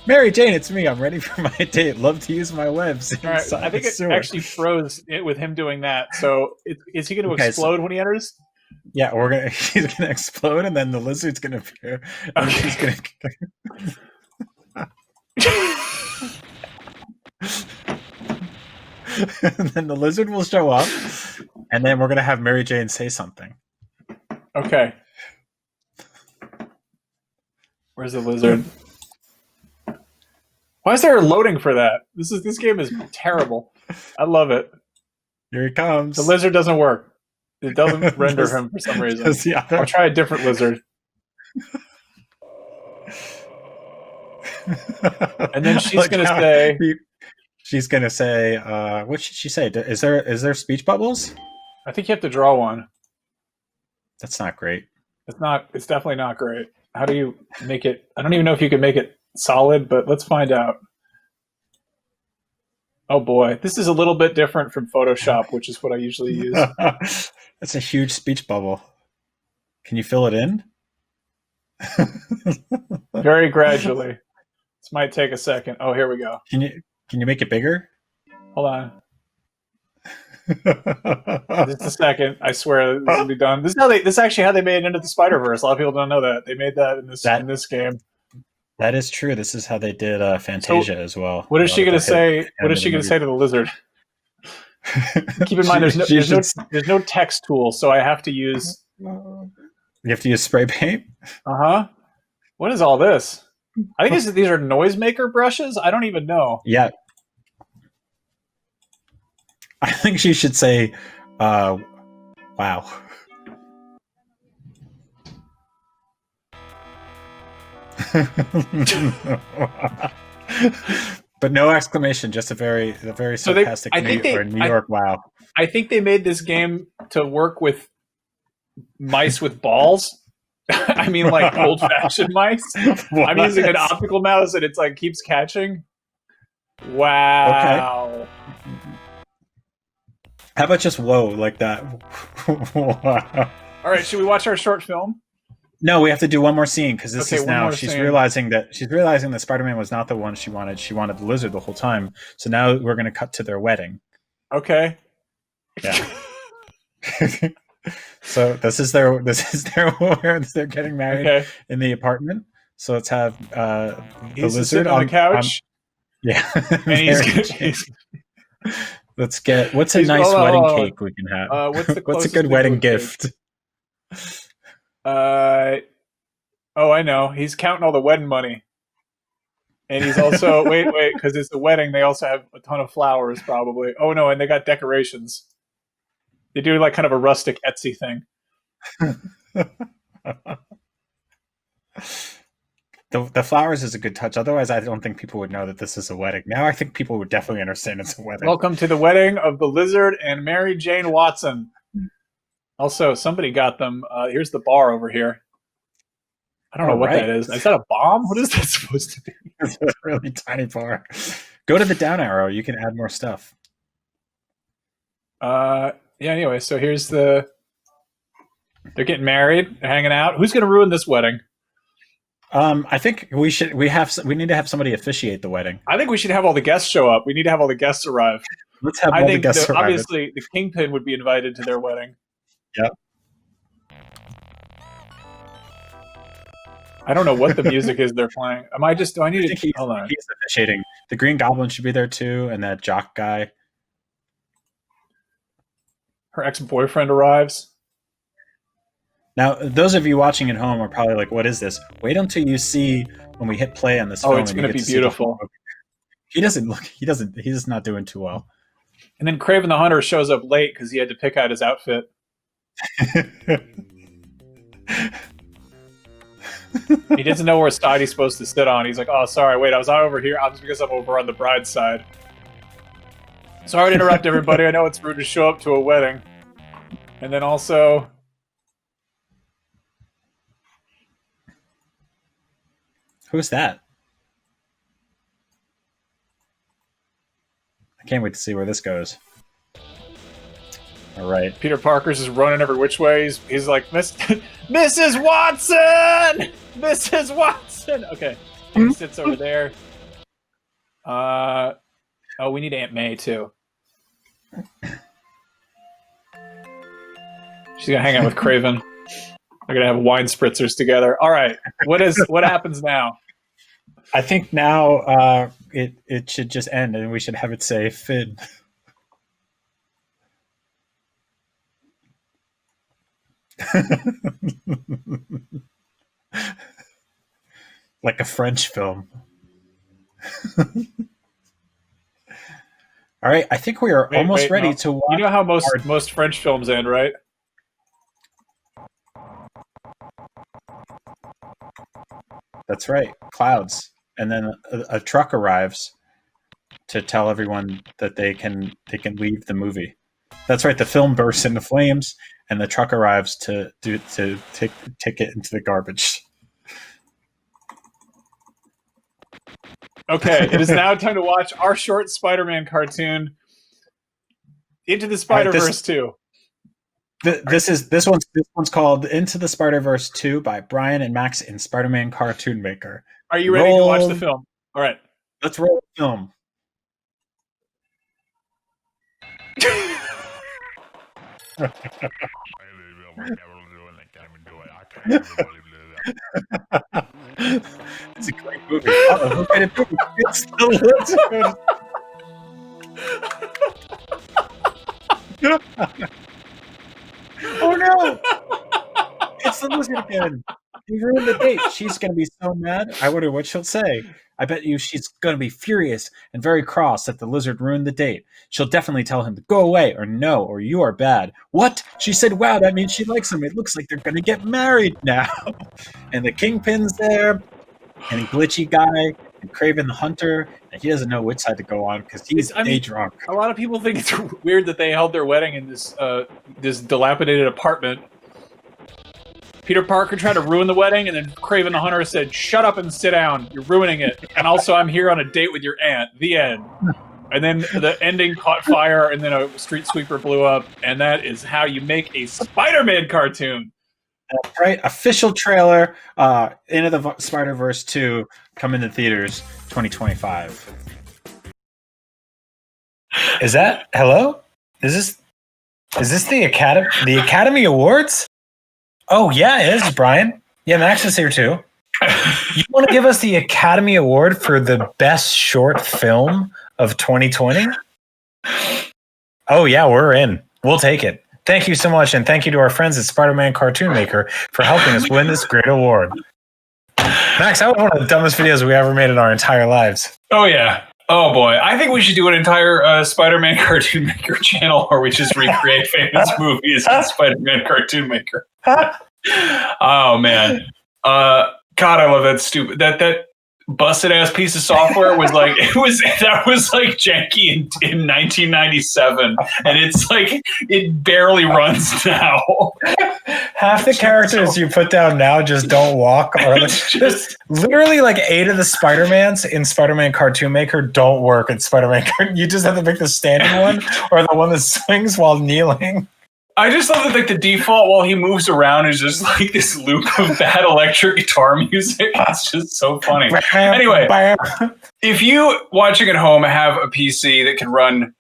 Mary Jane, it's me. I'm ready for my date. Love to use my webs. All right, I think it actually froze it with him doing that. So is he going to explode when he enters? Yeah, he's gonna explode, and then the lizard's gonna appear. And he's gonna. And then the lizard will show up, and then we're gonna have Mary Jane say something. Okay. Where's the lizard? Why is there loading for that? This game is terrible. I love it. Here he comes. The lizard doesn't work. It doesn't render him for some reason. I'll try a different lizard. And then she's going to say... She's going to say... what should she say? Is there speech bubbles? I think you have to draw one. That's not great. It's definitely not great. How do you make it... I don't even know if you can make it solid, but let's find out. Oh boy, this is a little bit different from Photoshop, which is what I usually use. That's a huge speech bubble. Can you fill it in? Very gradually. This might take a second. Oh, here we go. Can you make it bigger? Hold on. Just a second. I swear this will be done. This is actually how they made it into the Spider-Verse. A lot of people don't know that. They made that in this game. That is true. This is how they did Fantasia as well. What is she going to say? What is she going to say to the lizard? Keep in mind, there's no text tool, so I have to use. You have to use spray paint. What is all this? I think these are noisemaker brushes. I don't even know. Yeah. I think she should say, Wow. But no exclamation, just a very sarcastic New York wow. I think they made this game to work with mice with balls. I mean, like old-fashioned mice. What? I'm using an optical mouse, and it's like keeps catching. Wow. Okay. How about just whoa like that? Wow. All right, should we watch our short film? No, we have to do one more scene because this is now she's realizing that Spider-Man was not the one she wanted. She wanted the lizard the whole time. So now we're going to cut to their wedding. Okay. Yeah. So this is their where they're getting married in the apartment. So let's have the lizard on the couch. Yeah, and he's let's get what's a nice wedding cake we can have. What's a good wedding gift? Oh, I know. He's counting all the wedding money, and he's also wait, because it's the wedding. They also have a ton of flowers, probably. Oh no, and they got decorations. They do like kind of a rustic Etsy thing. The flowers is a good touch. Otherwise, I don't think people would know that this is a wedding. Now I think people would definitely understand it's a wedding. Welcome to the wedding of the lizard and Mary Jane Watson. Also, somebody got them. Here's the bar over here. I don't know what that is. Is that a bomb? What is that supposed to be? It's a really tiny bar. Go to the down arrow. You can add more stuff. Yeah, anyway, so here's they're getting married, they're hanging out. Who's going to ruin this wedding? I think we need to have somebody officiate the wedding. I think we should have all the guests show up. We need to have all the guests arrive. Let's have all the guests arrive. Obviously, the Kingpin would be invited to their wedding. Yep. I don't know what the music is they're playing. Hold on. He's officiating. The Green Goblin should be there too, and that jock guy. Her ex-boyfriend arrives. Now, those of you watching at home are probably like, what is this? Wait until you see when we hit play on this film. Oh, it's going to be beautiful. He's not doing too well. And then Kraven the Hunter shows up late because he had to pick out his outfit. He doesn't know where side he's supposed to sit on. He's like, oh, sorry, wait, I was over here. Just because I'm over on the bride's side. Sorry to interrupt everybody. I know it's rude to show up to a wedding. And then also... Who's that? I can't wait to see where this goes. All right. Peter Parker's just running every which way. He's like, Mrs. Watson! Mrs. Watson! Okay. He sits over there. Oh, we need Aunt May, too. She's going to hang out with Kraven. They're going to have wine spritzers together. All right. What happens now? I think now it should just end, and we should have it say Finn. Like a French film. All right, I think we are almost ready to watch. You know how most French films end, right? That's right, clouds, and then a truck arrives to tell everyone that they can leave the movie. That's right. The film bursts into flames, and the truck arrives to take it into the garbage. Okay, it is now time to watch our short Spider-Man cartoon, Into the Spider-Verse 2. This one's called Into the Spider-Verse 2 by Brian and Max in Spider-Man Cartoon Maker. Are you ready to watch the film? All right, let's roll the film. It's a great movie. Who made it? It's the lizard. Oh no! It's the lizard again. You ruined the date. She's going to be so mad. I wonder what she'll say. I bet you she's going to be furious and very cross that the lizard ruined the date. She'll definitely tell him to go away or no, or you are bad. What? She said, wow, that means she likes him. It looks like they're going to get married now. And the Kingpin's there, and a glitchy guy, and Kraven the Hunter, and he doesn't know which side to go on because he's day drunk. A lot of people think it's weird that they held their wedding in this dilapidated apartment. Peter Parker tried to ruin the wedding, and then Kraven the Hunter said, shut up and sit down. You're ruining it. And also, I'm here on a date with your aunt. The end. And then the ending caught fire, and then a street sweeper blew up. And that is how you make a Spider-Man cartoon. That's right. Official trailer, Into the Spider-Verse 2, coming to theaters 2025. Is that, hello? Is this the Academy Awards? Oh, yeah, it is, Brian. Yeah, Max is here, too. You want to give us the Academy Award for the best short film of 2020? Oh, yeah, we're in. We'll take it. Thank you so much, and thank you to our friends at Spider-Man Cartoon Maker for helping us win this great award. Max, that was one of the dumbest videos we ever made in our entire lives. Oh, yeah. Oh, boy. I think we should do an entire Spider-Man Cartoon Maker channel where we just recreate famous movies on Spider-Man Cartoon Maker. Oh, man. God, I love that stupid... That busted ass piece of software was like that was like janky in 1997, and it's like it barely runs now. Half the characters you put down now just don't walk, or just literally like 8 of the Spider-Mans in Spider-Man Cartoon Maker don't work in Spider-Man. You just have to pick the standing one or the one that swings while kneeling. I just love that like the default while he moves around is just like this loop of bad electric guitar music. It's just so funny. Anyway, if you watching at home have a PC that can run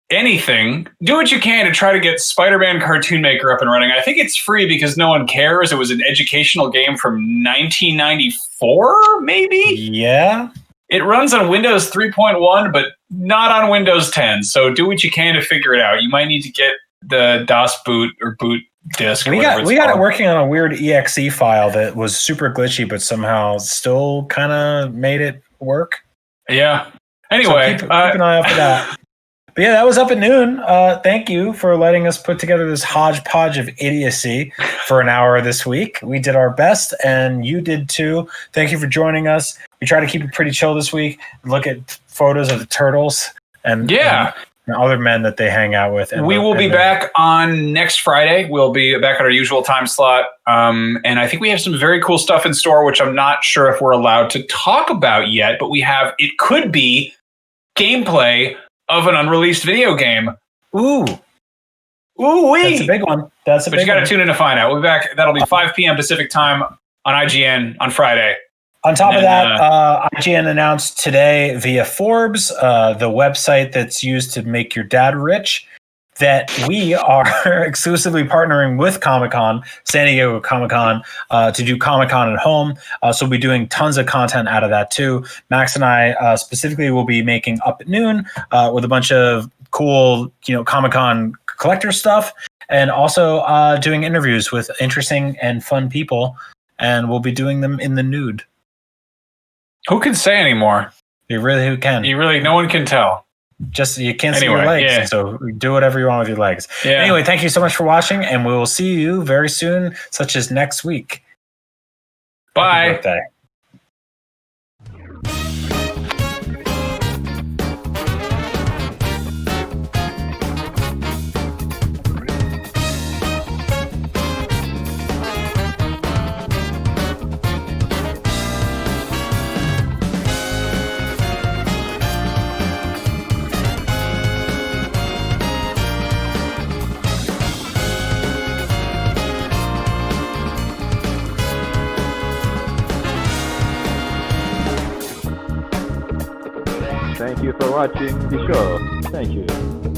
anything, do what you can to try to get Spider-Man Cartoon Maker up and running. I think it's free because no one cares. It was an educational game from 1994, maybe? Yeah. It runs on Windows 3.1, but not on Windows 10. So do what you can to figure it out. You might need to get the DOS boot or boot disk. We got it working on a weird exe file that was super glitchy, but somehow still kind of made it work. Yeah. Anyway, so keep an eye out for that. But yeah, that was up at noon. Thank you for letting us put together this hodgepodge of idiocy for an hour this week. We did our best, and you did too. Thank you for joining us. We try to keep it pretty chill this week. Look at photos of the turtles and other men that they hang out with. And we will be back on next Friday. We'll be back at our usual time slot. And I think we have some very cool stuff in store, which I'm not sure if we're allowed to talk about yet, but it could be gameplay of an unreleased video game. Ooh. Ooh-wee. That's a big one. But you got to tune in to find out. We'll be back. That'll be 5 p.m. Pacific time on IGN on Friday. On top of that, IGN announced today via Forbes, the website that's used to make your dad rich, that we are exclusively partnering with Comic-Con, San Diego Comic-Con, to do Comic-Con at home. So we'll be doing tons of content out of that too. Max and I specifically will be making Up at Noon with a bunch of cool, Comic-Con collector stuff, and also doing interviews with interesting and fun people. And we'll be doing them in the nude. Who can say anymore? Who can? No one can tell. Just you can't see your legs, so do whatever you want with your legs. Yeah. Anyway, thank you so much for watching, and we will see you very soon, such as next week. Bye. Happy birthday. Thank you for watching the show. Thank you.